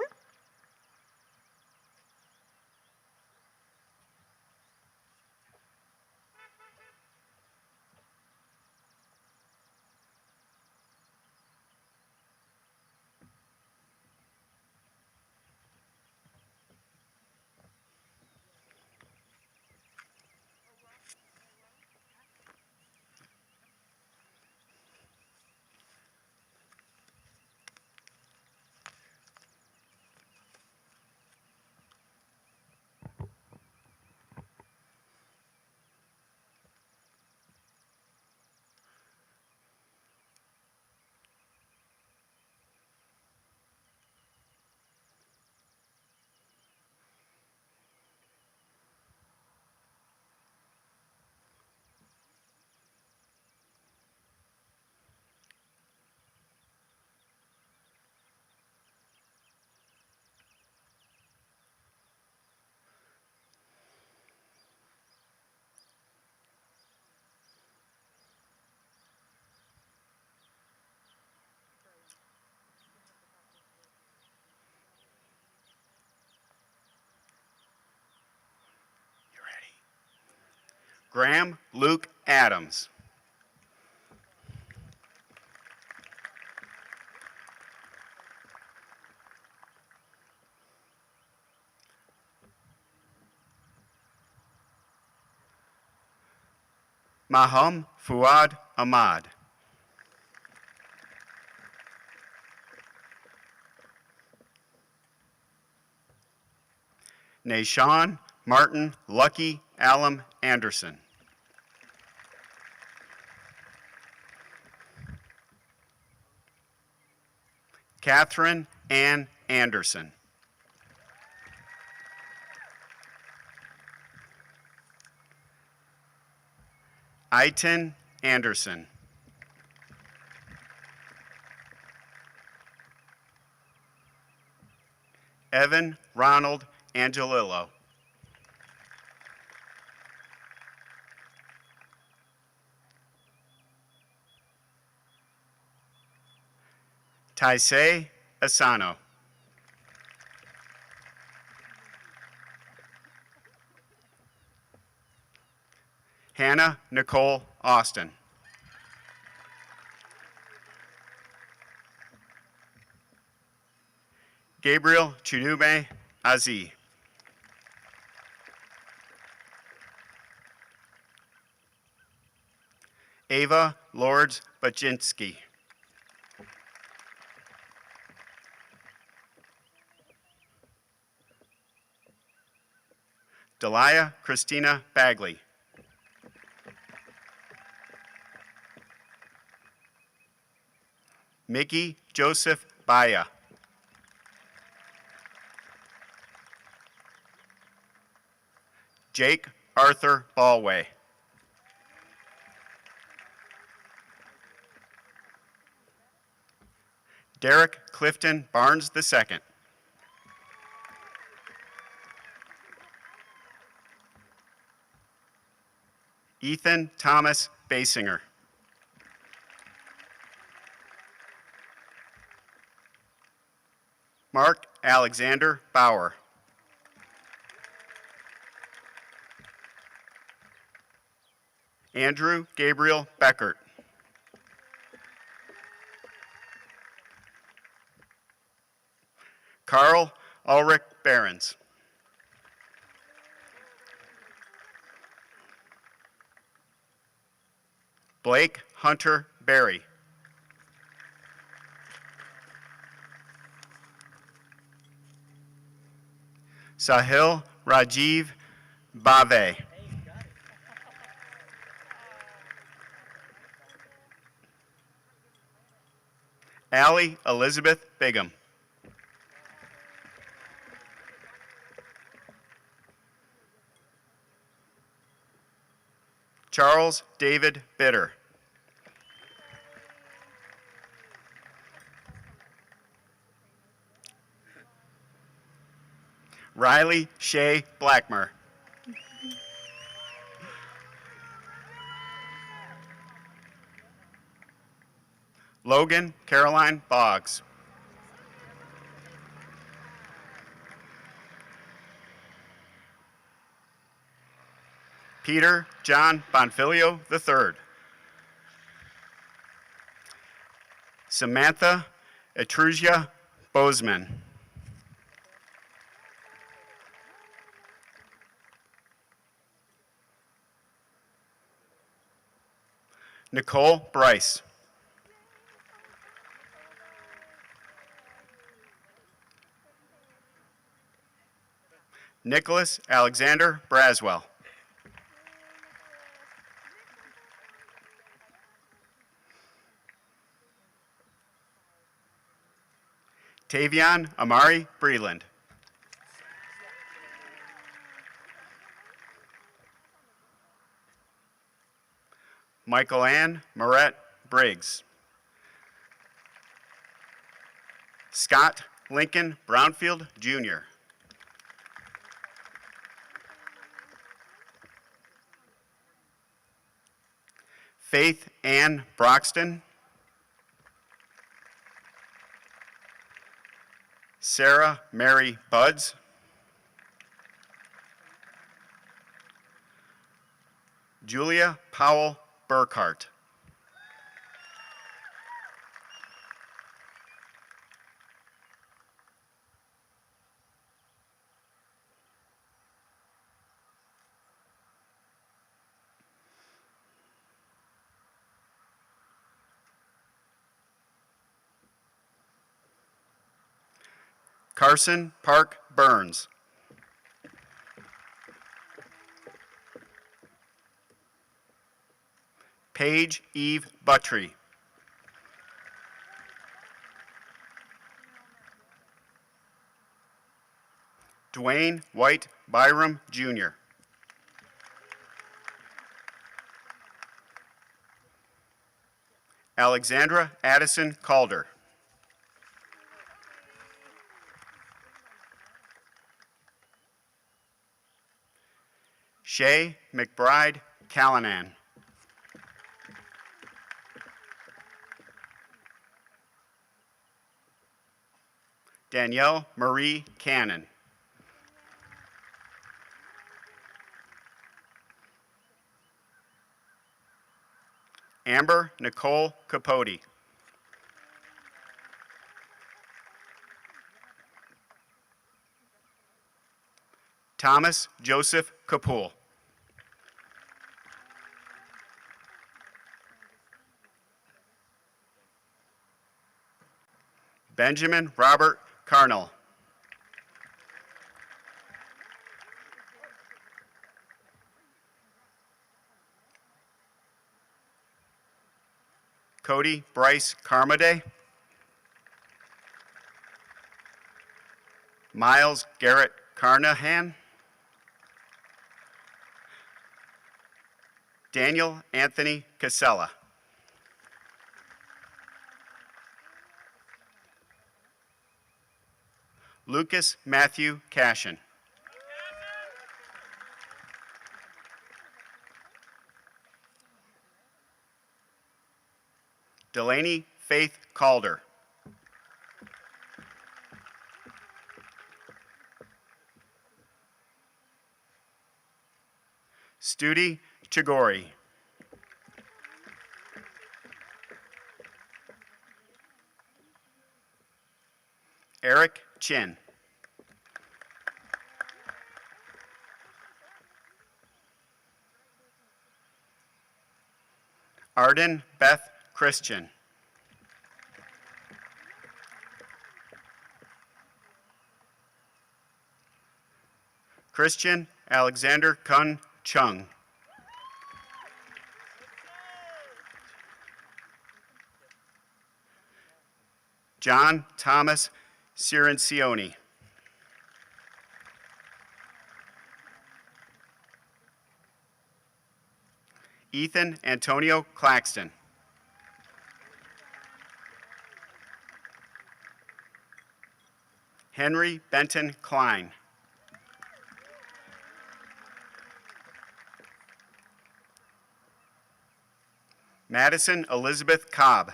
Graham Luke Adams. Maham Fuad Ahmad. Nashawn Martin Lucky Alum Anderson. Catherine Ann Anderson. Aiton Anderson. Evan Ronald Angelillo. Taisei Asano. Hannah Nicole Austin. Gabriel Chidume Azi. Ava Lords Baczynski. Delia Christina Bagley. Mickey Joseph Baya. Jake Arthur Ballway. Derek Clifton Barnes II. Ethan Thomas Basinger. Mark Alexander Bauer. Andrew Gabriel Beckert. Carl Ulrich Behrens. Blake Hunter Berry. Sahil Rajiv Bave. Allie Elizabeth Bigham. Charles David Bitter. Riley Shea Blackmer. Logan Caroline Boggs. Peter John Bonfilio III. Samantha Etrusia Bozeman. Nicole Bryce. Nicholas Alexander Braswell. Tavion Amari Breland. Michael Ann Moret Briggs. Scott Lincoln Brownfield, Jr. Faith Ann Broxton. Sarah Mary Buds. Julia Powell Burkhart. Carson Park Burns. Paige Eve Buttry. Dwayne White Byram, Jr. Alexandra Addison Calder. Shay McBride Callanan. Danielle Marie Cannon. Amber Nicole Capote. Thomas Joseph Kapoor. Benjamin Robert Carnell. Cody Bryce Carmody. Miles Garrett Carnahan. Daniel Anthony Casella. Lucas Matthew Cashin. Delaney Faith Calder. Studi Chigori. Eric Chin. Arden Beth Christian. Christian Alexander Kun Chung. John Thomas Cirincione. Ethan Antonio Claxton. Henry Benton Klein. Madison Elizabeth Cobb.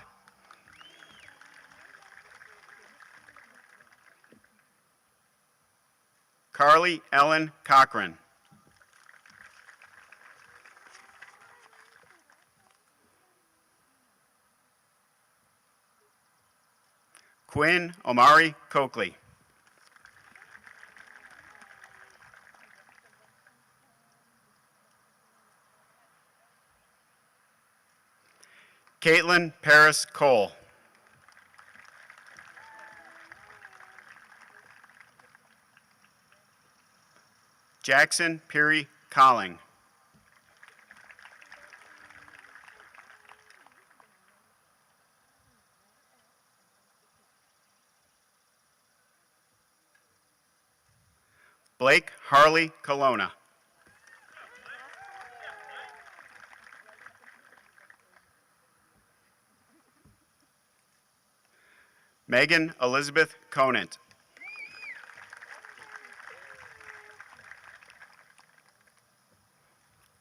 Carly Ellen Cochran. Quinn Omari Coakley. Caitlin Paris Cole. Jackson Peary Colling. Blake Harley Colonna. Megan Elizabeth Conant.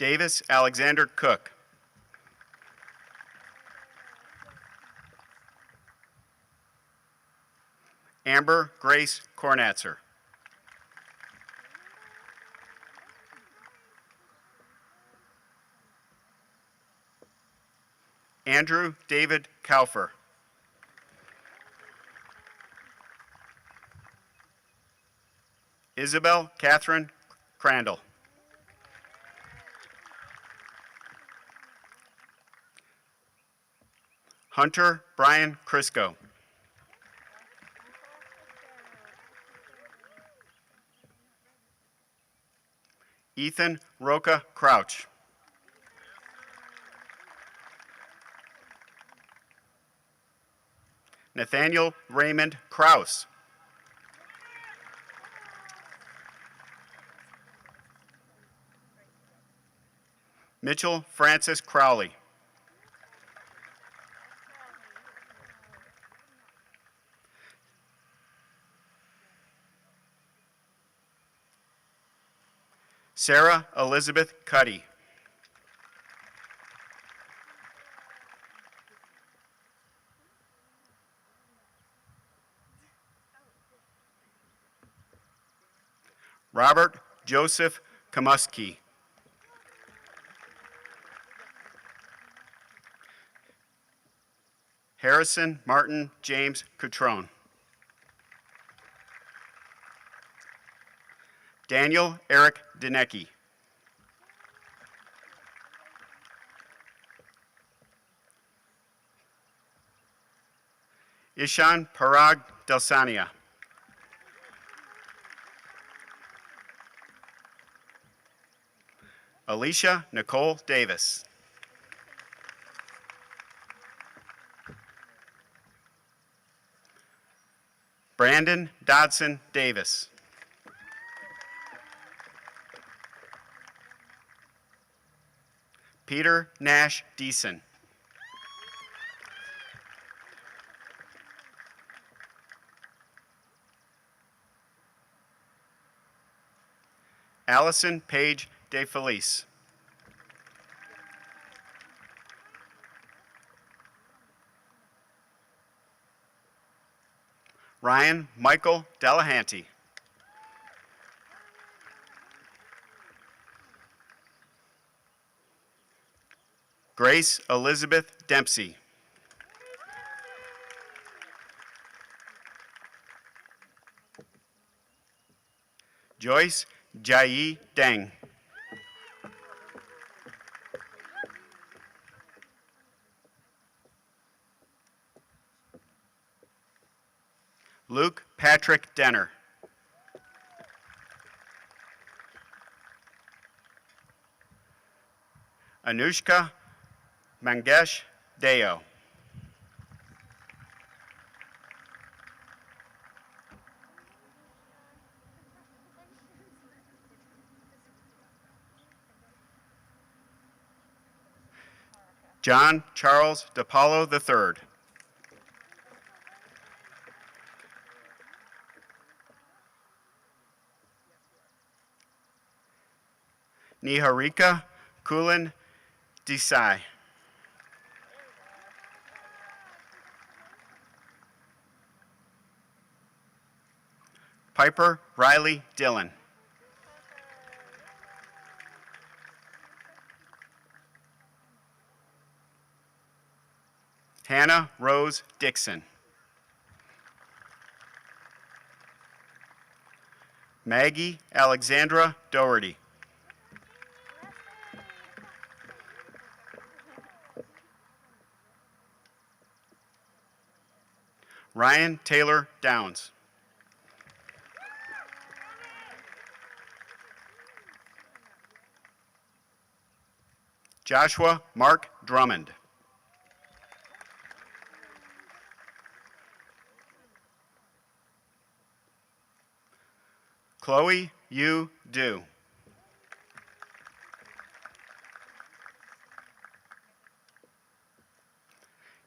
Davis Alexander Cook. Amber Grace Kornatzer. Andrew David Kaufer. Isabel Catherine Crandall. Hunter Brian Crisco. Ethan Roca Crouch. Nathaniel Raymond Kraus. Mitchell Francis Crowley. Sarah Elizabeth Cuddy. Robert Joseph Kamuski. Harrison Martin James Cutrone. Daniel Eric Denecki. Ishan Parag Delsania. Alicia Nicole Davis. Brandon Dodson Davis. Peter Nash Deason. Allison Page DeFelice. Ryan Michael Delahanty. Grace Elizabeth Dempsey. Joyce Jai Deng. Luke Patrick Denner. Anushka Mangesh Deo. John Charles DePaulo III. Niharika Kulin Desai. Piper Riley Dillon. Hannah Rose Dixon. Maggie Alexandra Doherty. Ryan Taylor Downs. Joshua Mark Drummond. Chloe Yu Du.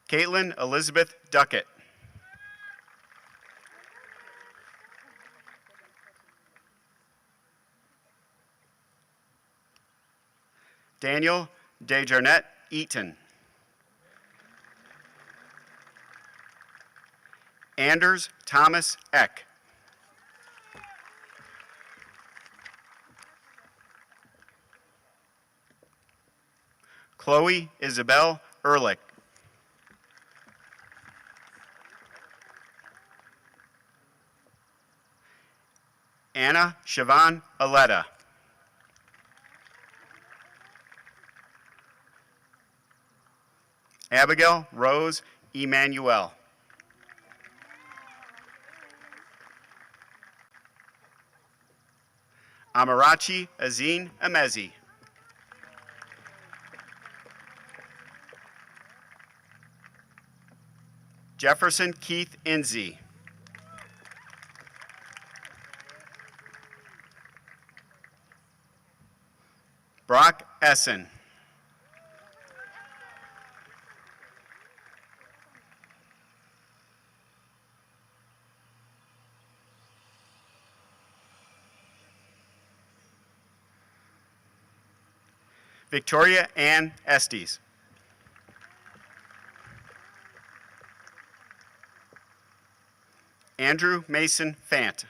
Caitlin Elizabeth Duckett. Daniel Desjarnet Eaton. Anders Thomas Eck. Chloe Isabel Ehrlich. Anna Siobhan Aletta. Abigail Rose Emmanuel. Amarachi Azine Amezi. Jefferson Keith Inzi. Brock Essen. Victoria Ann Estes. Andrew Mason Fant.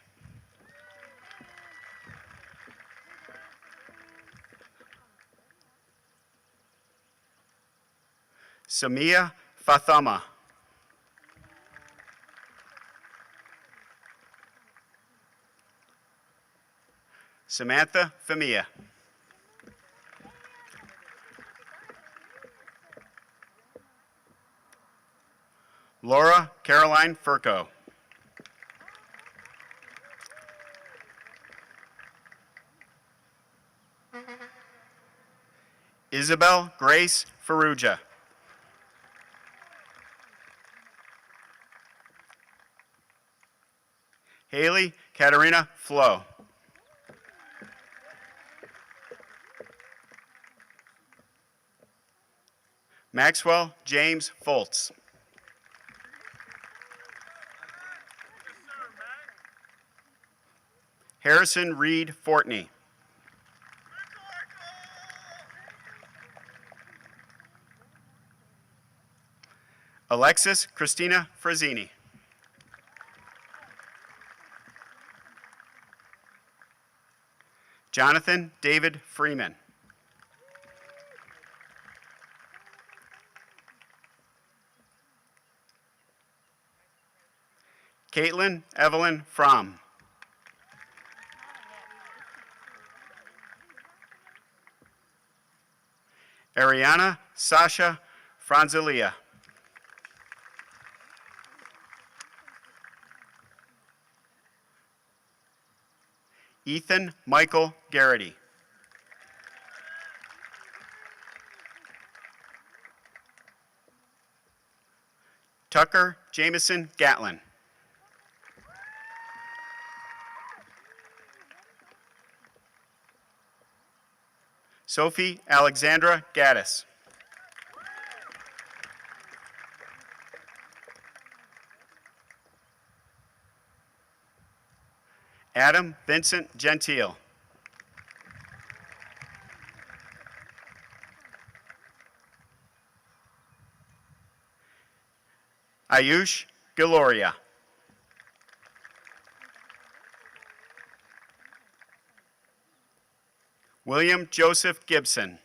Samia Fathama. Samantha Famia. Laura Caroline Furco. Isabel Grace Faruja. Haley Katarina Flo. Maxwell James Foltz. Harrison Reed Fortney. Alexis Christina Frazzini. Jonathan David Freeman. Caitlin Evelyn Fromm. Ariana Sasha Franzilia. Ethan Michael Garrity. Tucker Jameson Gatlin. Sophie Alexandra Gaddis. Adam Vincent Gentile. Ayush Galoria. William Joseph Gibson.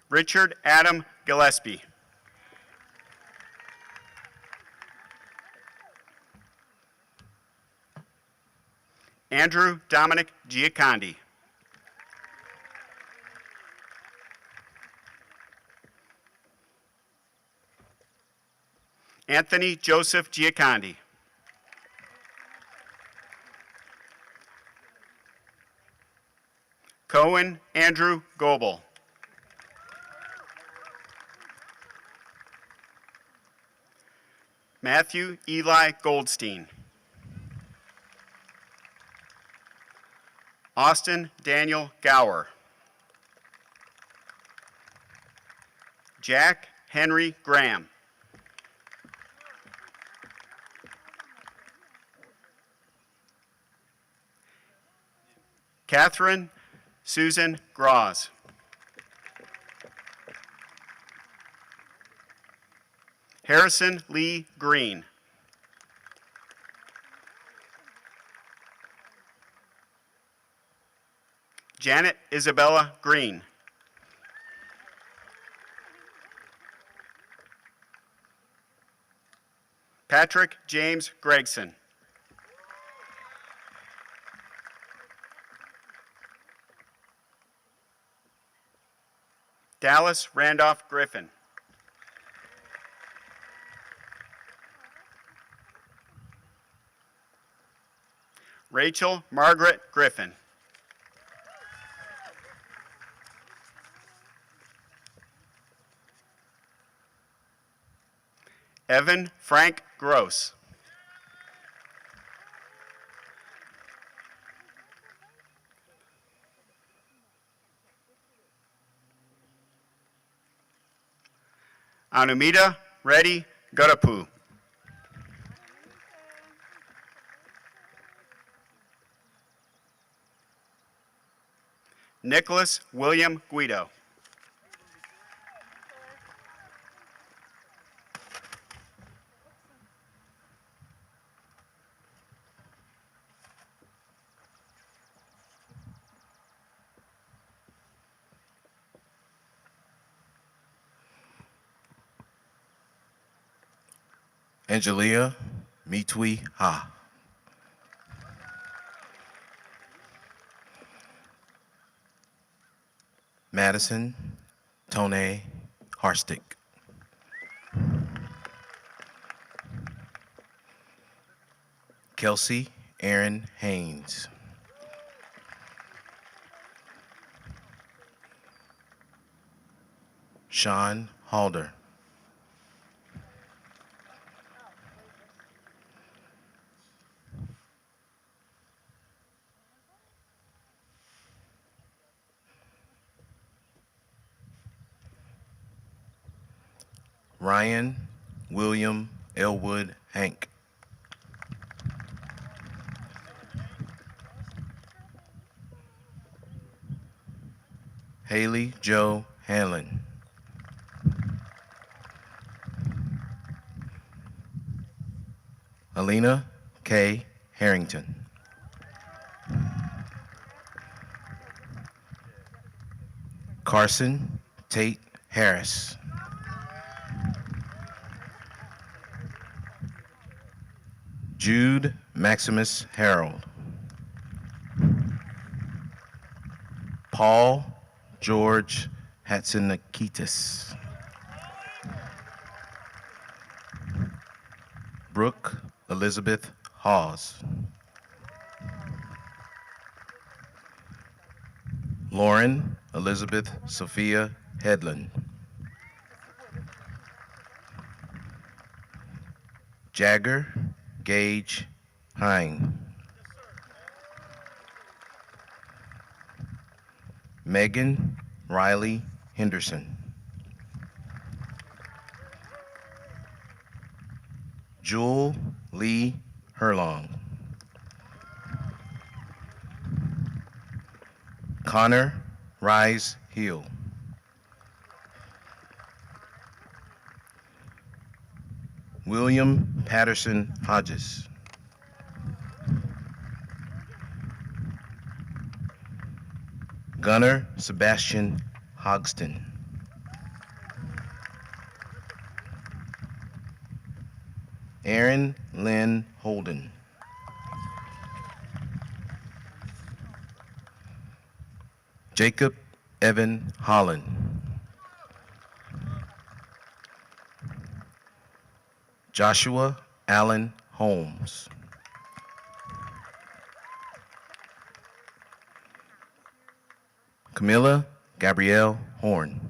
Richard Adam Gillespie. Andrew Dominic Giacondi. Anthony Joseph Giacondi. Cohen Andrew Goebel. Matthew Eli Goldstein. Austin Daniel Gower. Jack Henry Graham. Catherine Susan Graz. Harrison Lee Green. Janet Isabella Green. Patrick James Gregson. Dallas Randolph Griffin. Rachel Margaret Griffin. Evan Frank Gross. Anumita Reddy Gurapu. Nicholas William Guido. Angelia Mitwi Ha. Madison Tone Harstick. Kelsey Aaron Haynes. Sean Halder. Ryan William Elwood Hank. Haley Joe Hanlon. Alina K. Harrington. Carson Tate Harris. Jude Maximus Harold. Paul George Hatzinakitis. Brooke Elizabeth Hawes. Lauren Elizabeth Sophia Headland. Jagger Gage Hine. Megan Riley Henderson. Jewel Lee Herlong. Connor Rise Hill. William Patterson Hodges. Gunnar Sebastian Hogston. Aaron Lynn Holden. Jacob Evan Holland. Joshua Allen Holmes. Camilla Gabrielle Horn.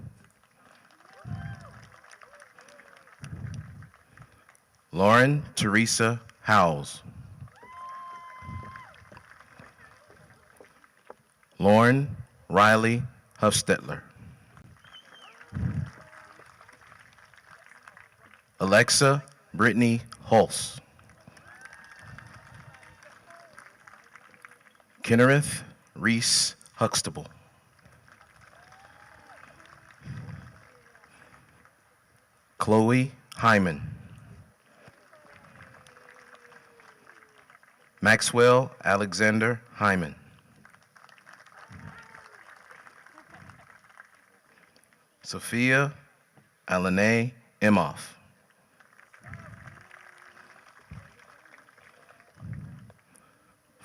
Lauren Teresa Howells. Lauren Riley Huffstetler. Alexa Brittany Hulse. Kennereth Reese Huxtable. Chloe Hyman. Maxwell Alexander Hyman. Sophia Alanae Emoff.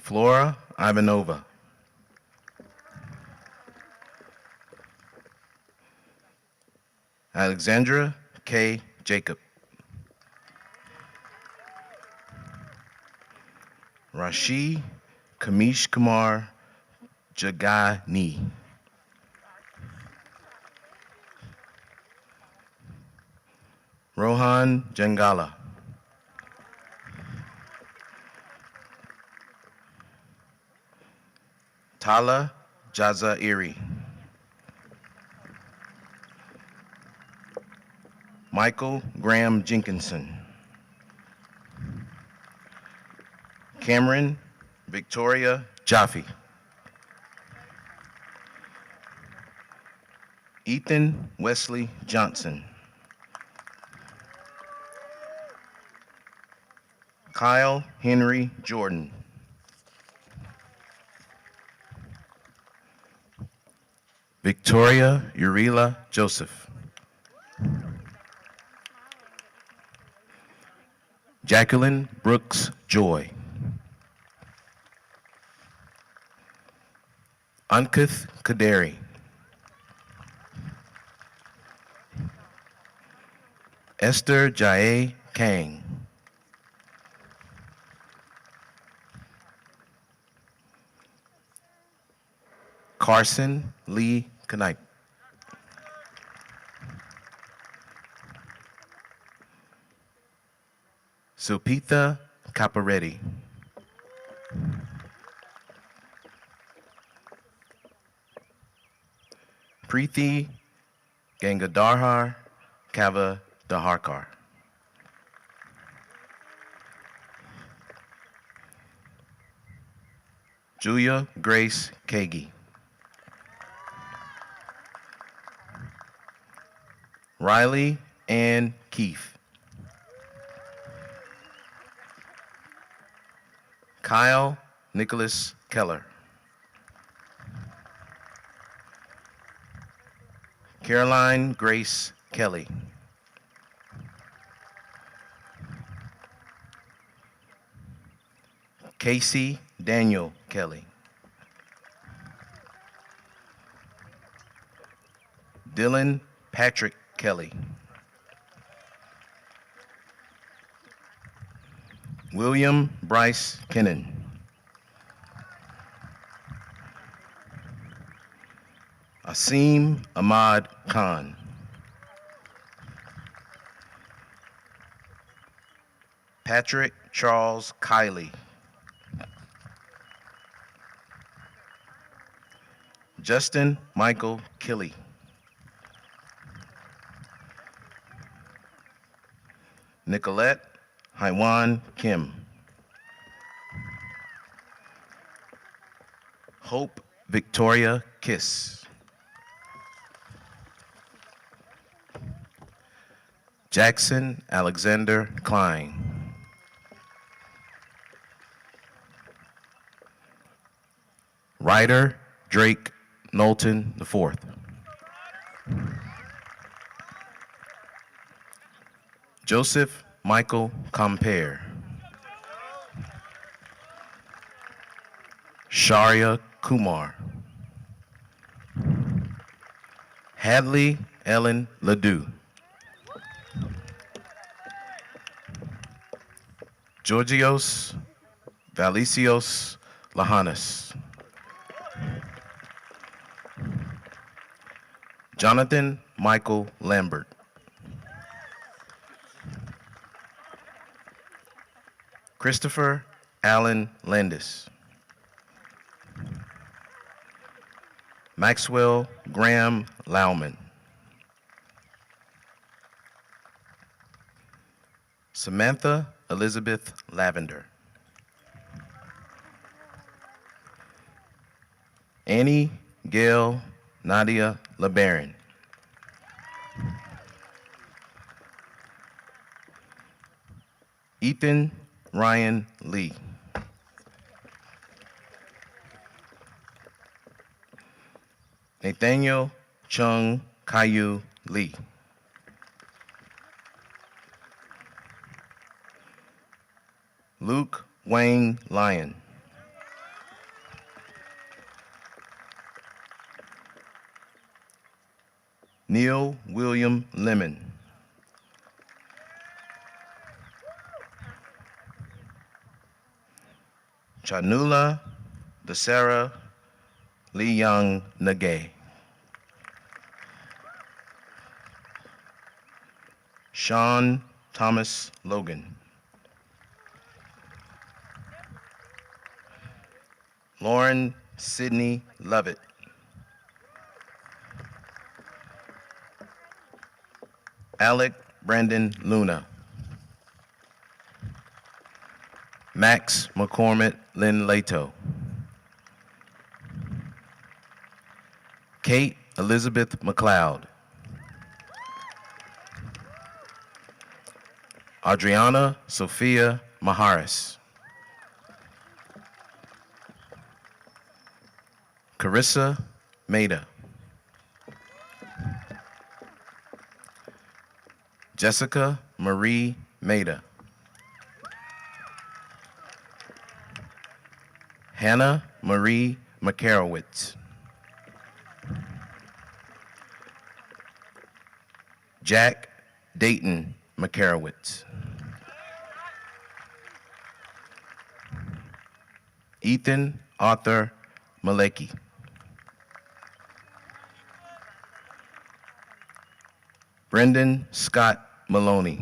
Flora Ivanova. Alexandra K. Jacob. Rashi Kamish Kumar Jagani. Rohan Jangala. Tala Jazairi. Michael Graham Jenkinson. Cameron Victoria Jaffe. Ethan Wesley Johnson. Kyle Henry Jordan. Victoria Urila Joseph. Jacqueline Brooks Joy. Ankith Kaderi. Esther Jae Kang. Carson Lee Knipe. Sulpitha Caparetti. Preeti Gangadharhar Kava Daharkar. Julia Grace Kagi. Riley Ann Keefe. Kyle Nicholas Keller. Caroline Grace Kelly. Casey Daniel Kelly. Dylan Patrick Kelly. William Bryce Kennan. Asim Ahmad Khan. Patrick Charles Kiley. Justin Michael Killey. Nicolette Haiwan Kim. Hope Victoria Kiss. Jackson Alexander Klein. Ryder Drake Knowlton IV. Joseph Michael Compere. Sharia Kumar. Hadley Ellen Ledoux. Georgios Valicios Lahanas. Jonathan Michael Lambert. Christopher Allen Landis. Maxwell Graham Lauman. Samantha Elizabeth Lavender. Annie Gail Nadia LeBaron. Ethan Ryan Lee. Nathaniel Chung Caillou Lee. Luke Wayne Lyon. Neil William Lemon. Chanula Desara Lee Young Nagay. Sean Thomas Logan. Lauren Sidney Lovett. Alec Brandon Luna. Max McCormick Lynn Lato. Kate Elizabeth McLeod. Adriana Sophia Maharis. Carissa Maida. Jessica Marie Maida. Hannah Marie Makarowitz. Jack Dayton Makarowitz. Ethan Arthur Malecki. Brendan Scott Maloney.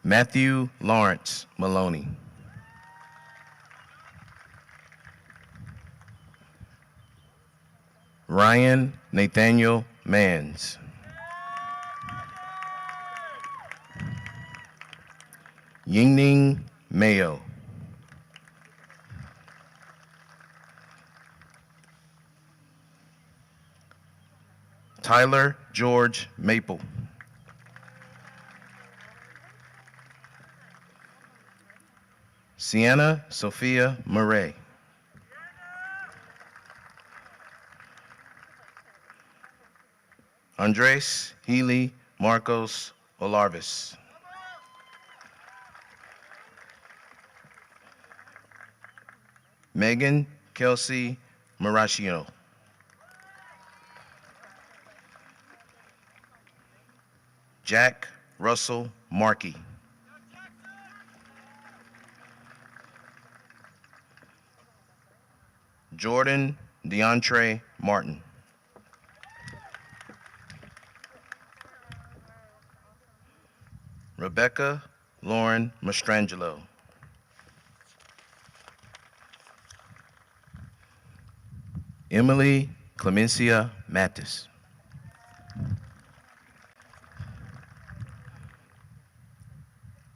Matthew Lawrence Maloney. Ryan Nathaniel Mans. Yingning Mayo. Tyler George Maple. Sienna Sophia Murray. Andres Healy Marcos Olarvis. Megan Kelsey Marachino. Jack Russell Markey. Jordan DeAndre Martin. Rebecca Lauren Mastrangelo. Emily Clemencia Mattis.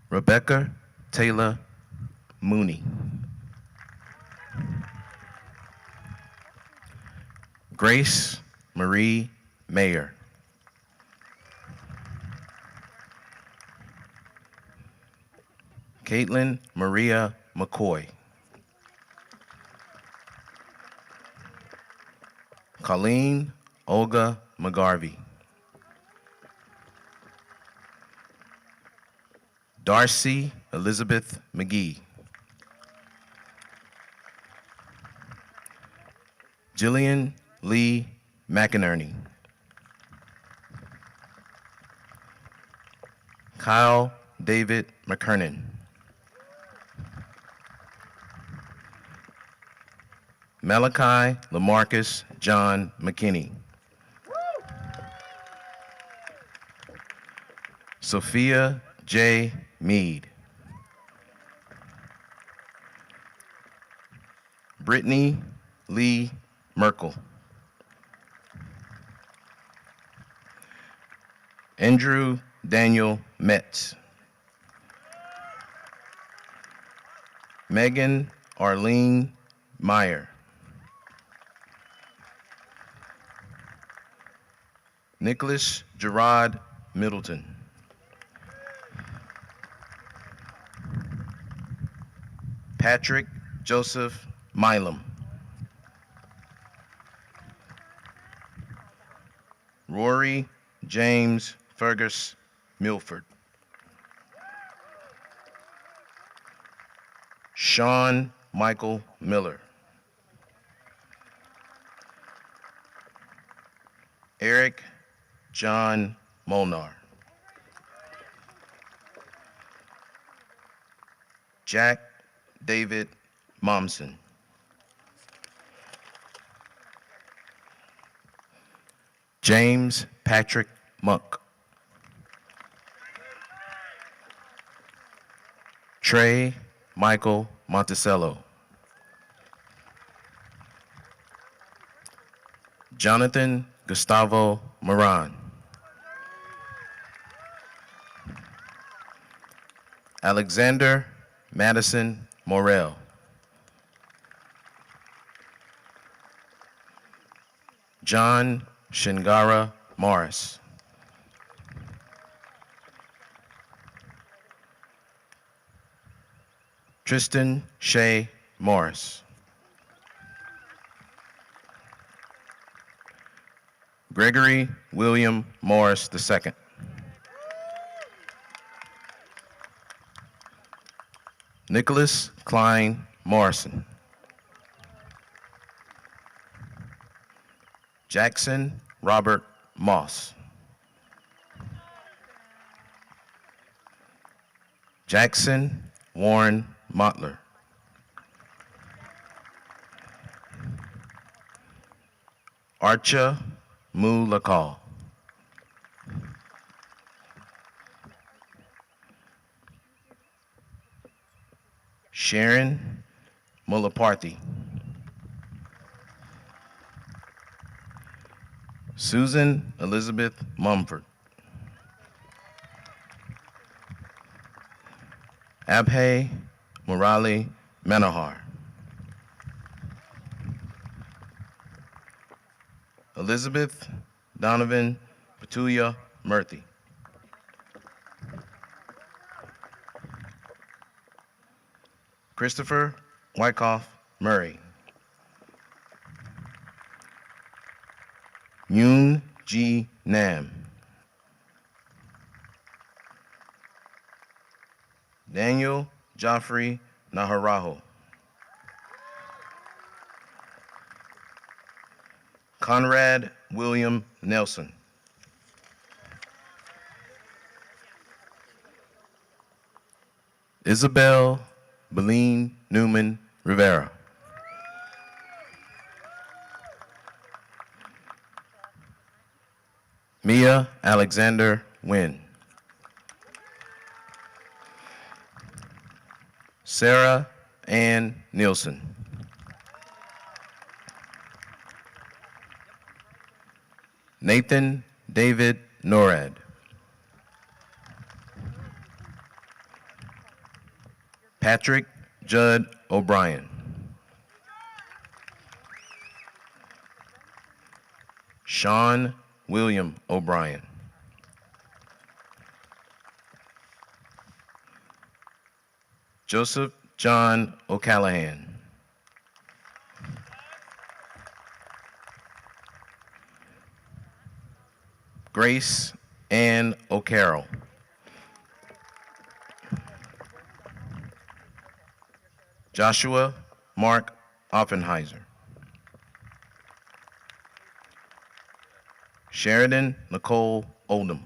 Rebecca Taylor Mooney. Grace Marie Mayer. Caitlin Maria McCoy. Colleen Olga McGarvey. Darcy Elizabeth McGee. Jillian Lee McInerney. Kyle David McKernan. Malachi Lamarcus John McKinney. Sophia J. Mead. Brittany Lee Merkel. Andrew Daniel Metz. Megan Arlene Meyer. Nicholas Gerard Middleton. Patrick Joseph Milam. Rory James Fergus Milford. Sean Michael Miller. Eric John Molnar. Jack David Momsen. James Patrick Monk. Trey Michael Monticello. Jonathan Gustavo Moran. Alexander Madison Morel. John Shingara Morris. Tristan Shay Morris. Gregory William Morris II. Nicholas Klein Morrison. Jackson Robert Moss. Jackson Warren Mottler. Archa Mulakal. Sharon Mulaparthi. Susan Elizabeth Mumford. Abhay Murali Manohar. Elizabeth Donovan Petulia Murthy. Christopher Wyckoff Murray. Yoon G. Nam. Daniel Joffrey Naharajo. Conrad William Nelson. Isabel Beline Newman Rivera. Mia Alexander Wynn. Sarah Ann Nielsen. Nathan David Norad. Patrick Judd O'Brien. Sean William O'Brien. Joseph John O'Callahan. Grace Ann O'Carroll. Joshua Mark Offenheiser. Sheridan Nicole Oldham.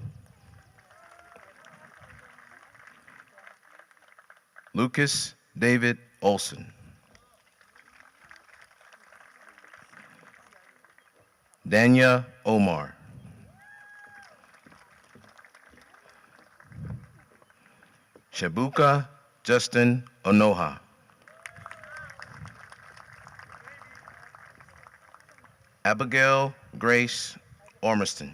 Lucas David Olson. Danya Omar. Shabuka Justin Onoha. Abigail Grace Ormiston.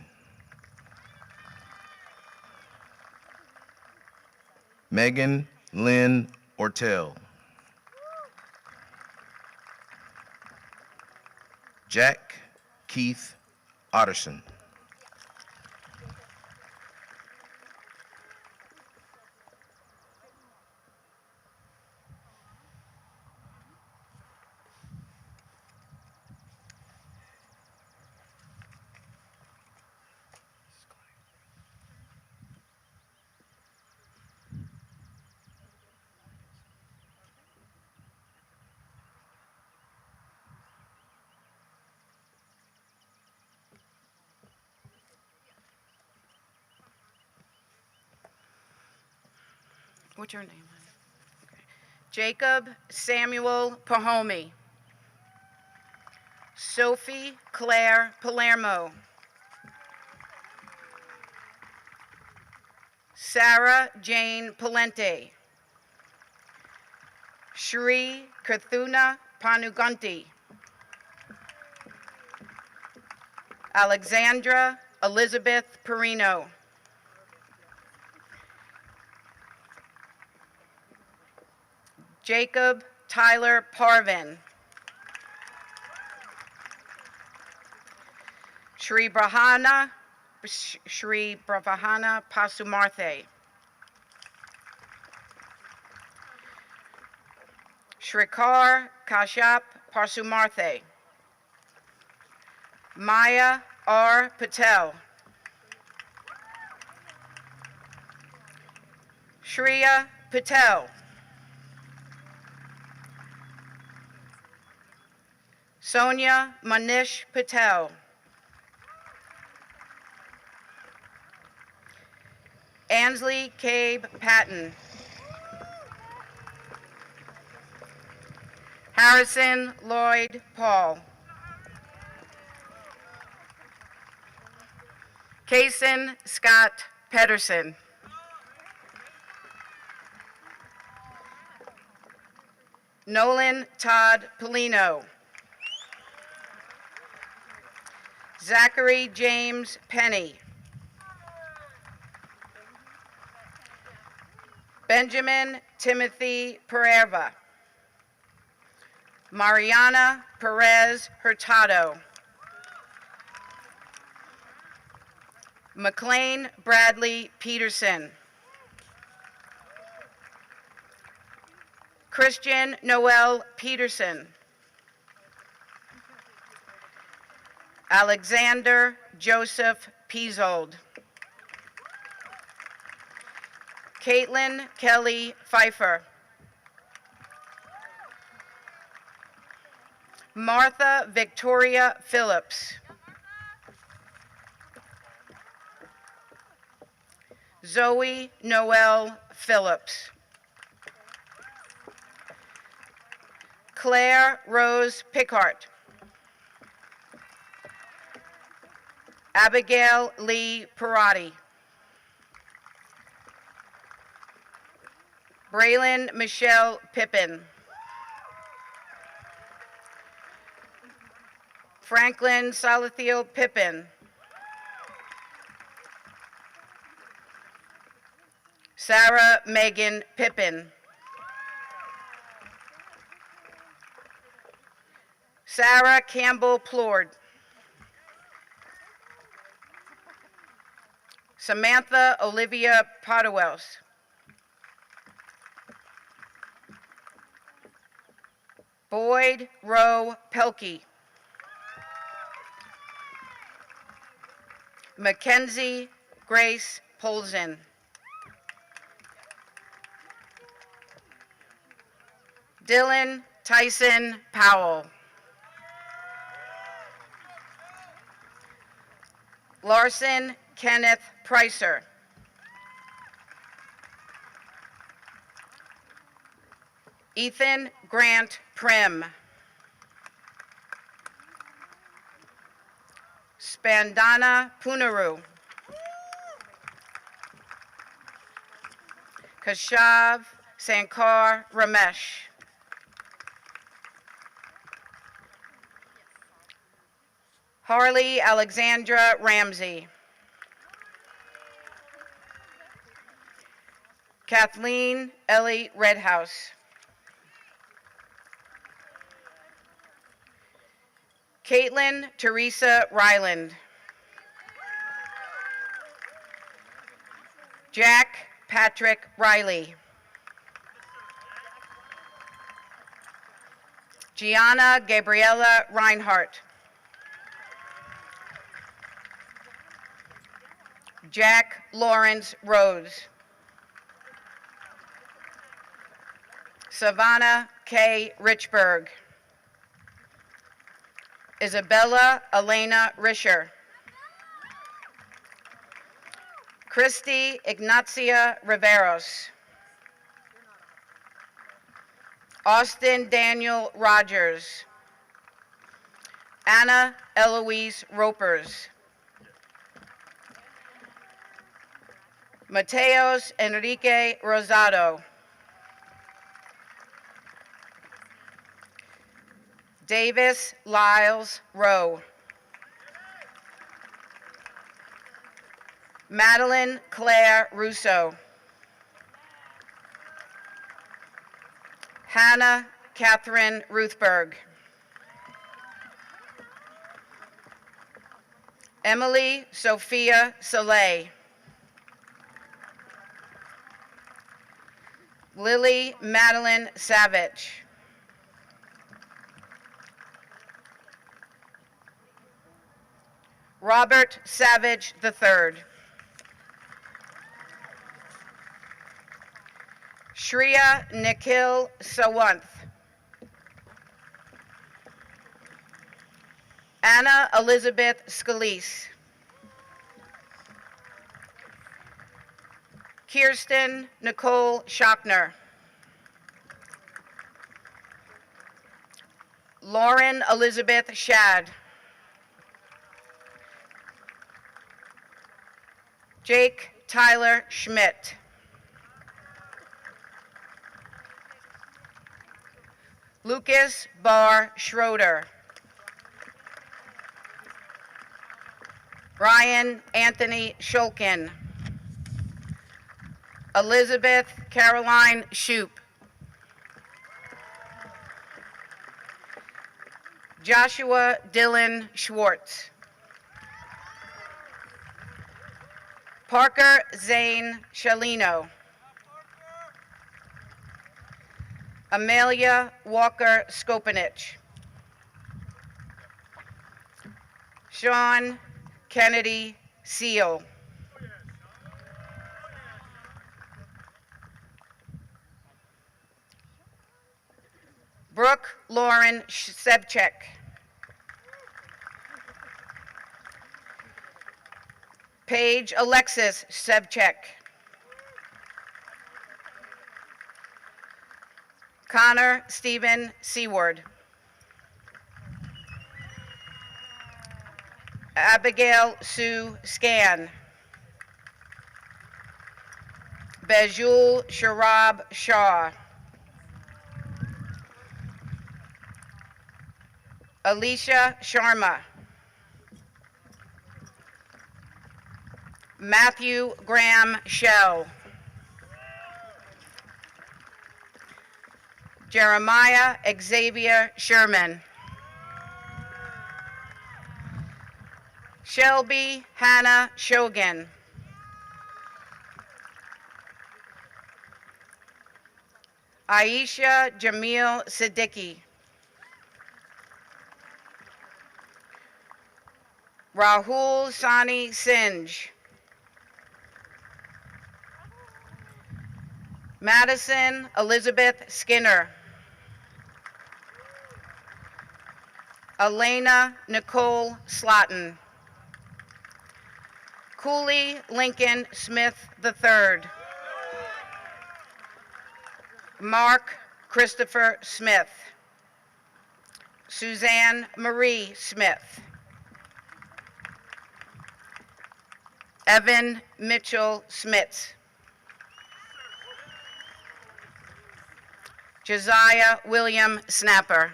Megan Lynn Ortel. Jack Keith Otterson. What's your name? Okay. Jacob Samuel Pahomey. Sophie Claire Palermo. Sarah Jane Palente. Shri Kathuna Panuganti. Alexandra Elizabeth Perino. Jacob Tyler Parvin. Shri Brahana Pasumarthe. Shrikar Kashyap Pasumarthe. Maya R. Patel. Shreya Patel. Sonia Manish Patel. Ansley Cabe Patton. Harrison Lloyd Paul. Kaysen Scott Pedersen. Nolan Todd Polino. Zachary James Penny. Benjamin Timothy Pererva. Mariana Perez Hurtado. McLean Bradley Peterson. Christian Noel Peterson. Alexander Joseph Piesold. Caitlin Kelly Pfeiffer. Martha Victoria Phillips. Zoe Noel Phillips. Claire Rose Pickart. Abigail Lee Parati. Braylon Michelle Pippin. Franklin Salathiel Pippin. Sarah Megan Pippin. Sarah Campbell Plord. Samantha Olivia Potterwells. Boyd Rowe Pelkey. Mackenzie Grace Polzin. Dylan Tyson Powell. Larson Kenneth Pricer. Ethan Grant Prim. Spandana Punaru. Kashav Sankar Ramesh. Harley Alexandra Ramsey. Kathleen Ellie Redhouse. Caitlin Teresa Ryland. Jack Patrick Riley. Gianna Gabriella Reinhardt. Jack Lawrence Rose. Savannah K. Richburg. Isabella Elena Risher. Christy Ignacia Riveros. Austin Daniel Rogers. Anna Eloise Ropers. Mateos Enrique Rosado. Davis Lyles Rowe. Madeline Claire Russo. Hannah Catherine Ruthberg. Emily Sophia Soleil. Lily Madeline Savage. Robert Savage III. Shreya Nikhil Sawanth. Anna Elizabeth Scalise. Kirsten Nicole Schockner. Lauren Elizabeth Shad. Jake Tyler Schmidt. Lucas Barr Schroeder. Ryan Anthony Shulkin. Elizabeth Caroline Shoup. Joshua Dylan Schwartz. Parker Zane Shalino. Amelia Walker Skopanich. Sean Kennedy Seal. Brooke Lauren Sebchek. Paige Alexis Sebchek. Connor Stephen Seward. Abigail Sue Scan. Bejul Sharab Shah. Alicia Sharma. Matthew Graham Shell. Jeremiah Xavier Sherman. Shelby Hannah Shogan. Aisha Jamil Siddiqui. Rahul Sani Sinj. Madison Elizabeth Skinner. Elena Nicole Slotten. Cooley Lincoln Smith III. Mark Christopher Smith. Suzanne Marie Smith. Evan Mitchell Smits. Josiah William Snapper.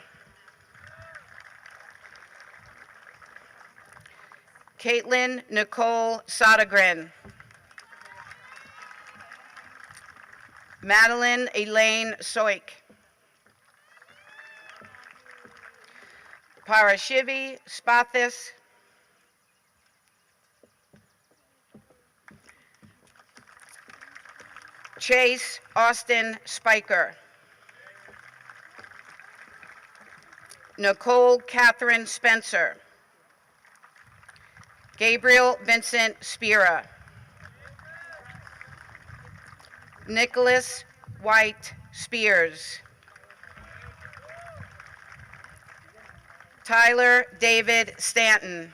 Caitlin Nicole Sodergren. Madeline Elaine Soik. Parashivi Spathis. Chase Austin Spiker. Nicole Catherine Spencer. Gabriel Vincent Spira. Nicholas White Spears. Tyler David Stanton.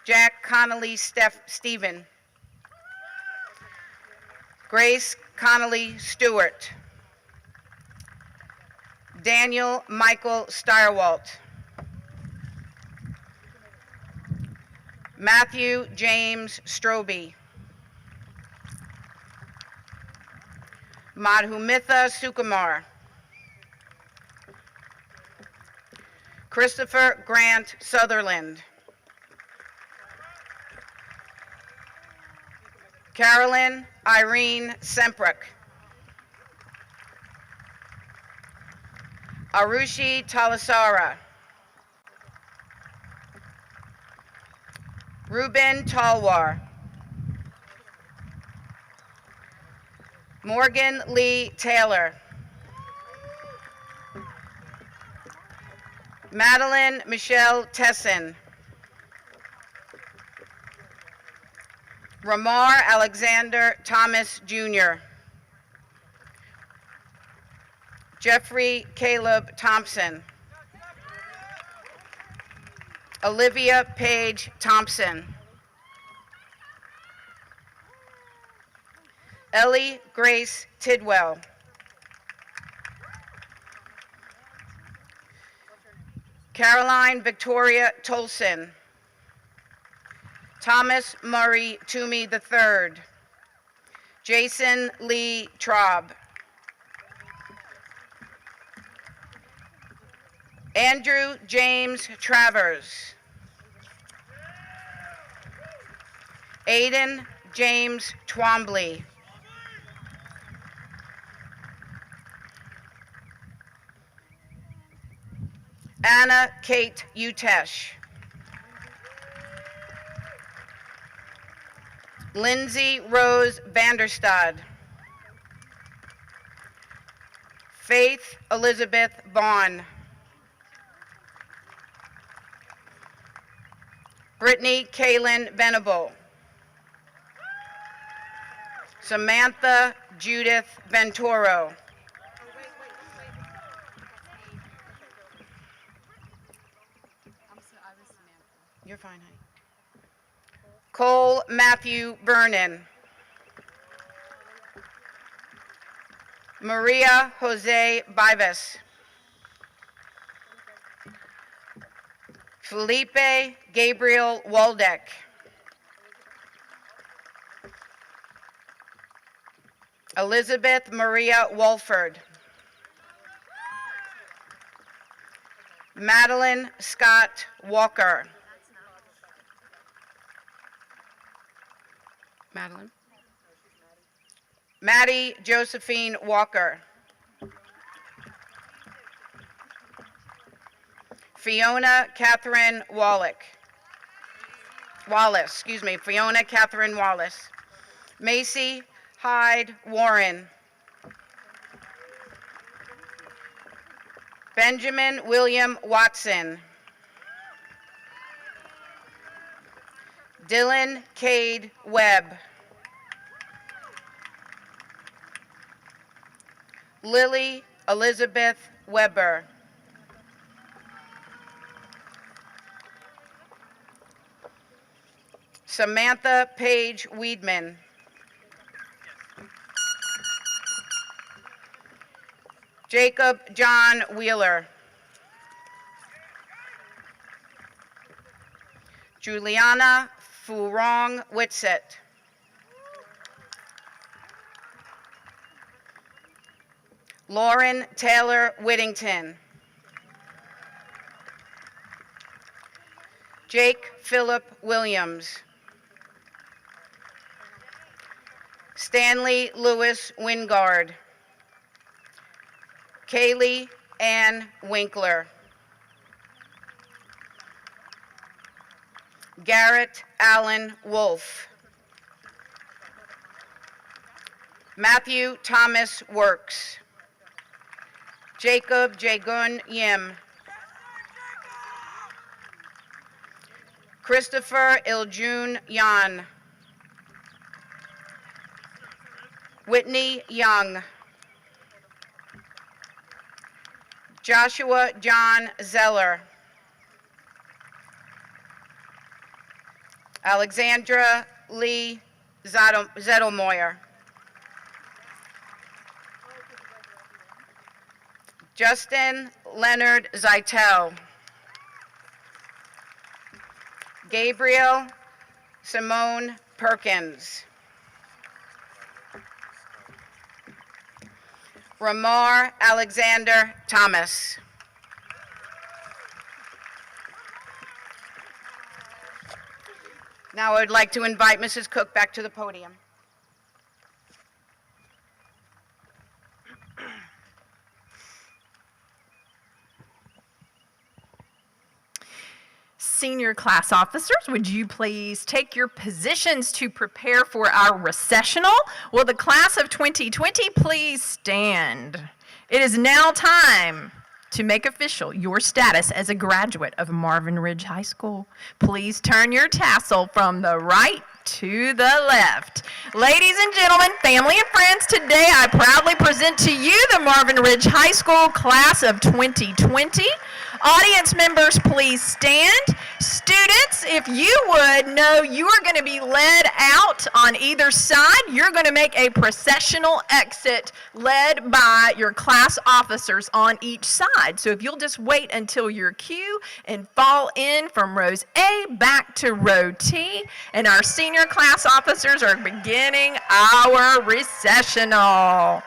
Jack Connolly Stephen. Grace Connolly Stewart. Daniel Michael Steyerwalt. Matthew James Stroby. Madhumitha Sukumar. Christopher Grant Sutherland. Carolyn Irene Sempruk. Arushi Talasara. Ruben Talwar. Morgan Lee Taylor. Madeline Michelle Tessin. Ramar Alexander Thomas Jr. Jeffrey Caleb Thompson. Olivia Paige Thompson. Ellie Grace Tidwell. Caroline Victoria Tolson. Thomas Murray Toomey III. Jason Lee Traub. Andrew James Travers. Aiden James Twombly. Anna Kate Utesh. Lindsay Rose Vanderstad. Faith Elizabeth Vaughn. Brittany Kaylin Venable. Samantha Judith Venturo. You're fine, honey. Cole Matthew Vernon. Maria Jose Vivas. Felipe Gabriel Waldeck. Elizabeth Maria Walford. Madeline Scott Walker. Madeline? Maddie Josephine Walker. Fiona Catherine Wallace. Fiona Catherine Wallace. Macy Hyde Warren. Benjamin William Watson. Dylan Cade Webb. Lily Elizabeth Weber. Samantha Paige Weedman. Jacob John Wheeler. Juliana Furong Whitsett. Lauren Taylor Whittington. Jake Philip Williams. Stanley Lewis Wingard. Kaylee Ann Winkler. Garrett Allen Wolf. Matthew Thomas Works. Jacob Jagun Yim. Christopher Iljun Yan. Whitney Young. Joshua John Zeller. Alexandra Lee Zettelmoyer. Justin Leonard Zeitel. Gabriel Simone Perkins. Ramar Alexander Thomas. Now I would like to invite Mrs. Cook back to the podium. Senior class officers, would you please take your positions to prepare for our recessional? Will the class of 2020 please stand? It is now time to make official your status as a graduate of Marvin Ridge High School. Please turn your tassel from the right to the left. Ladies and gentlemen, family and friends, today I proudly present to you the Marvin Ridge High School class of 2020. Audience members, please stand. Students, if you would know you are going to be led out on either side. You're going to make a processional exit led by your class officers on each side. So if you'll just wait until your cue and fall in from rows A back to row T, and our senior class officers are beginning our recessional.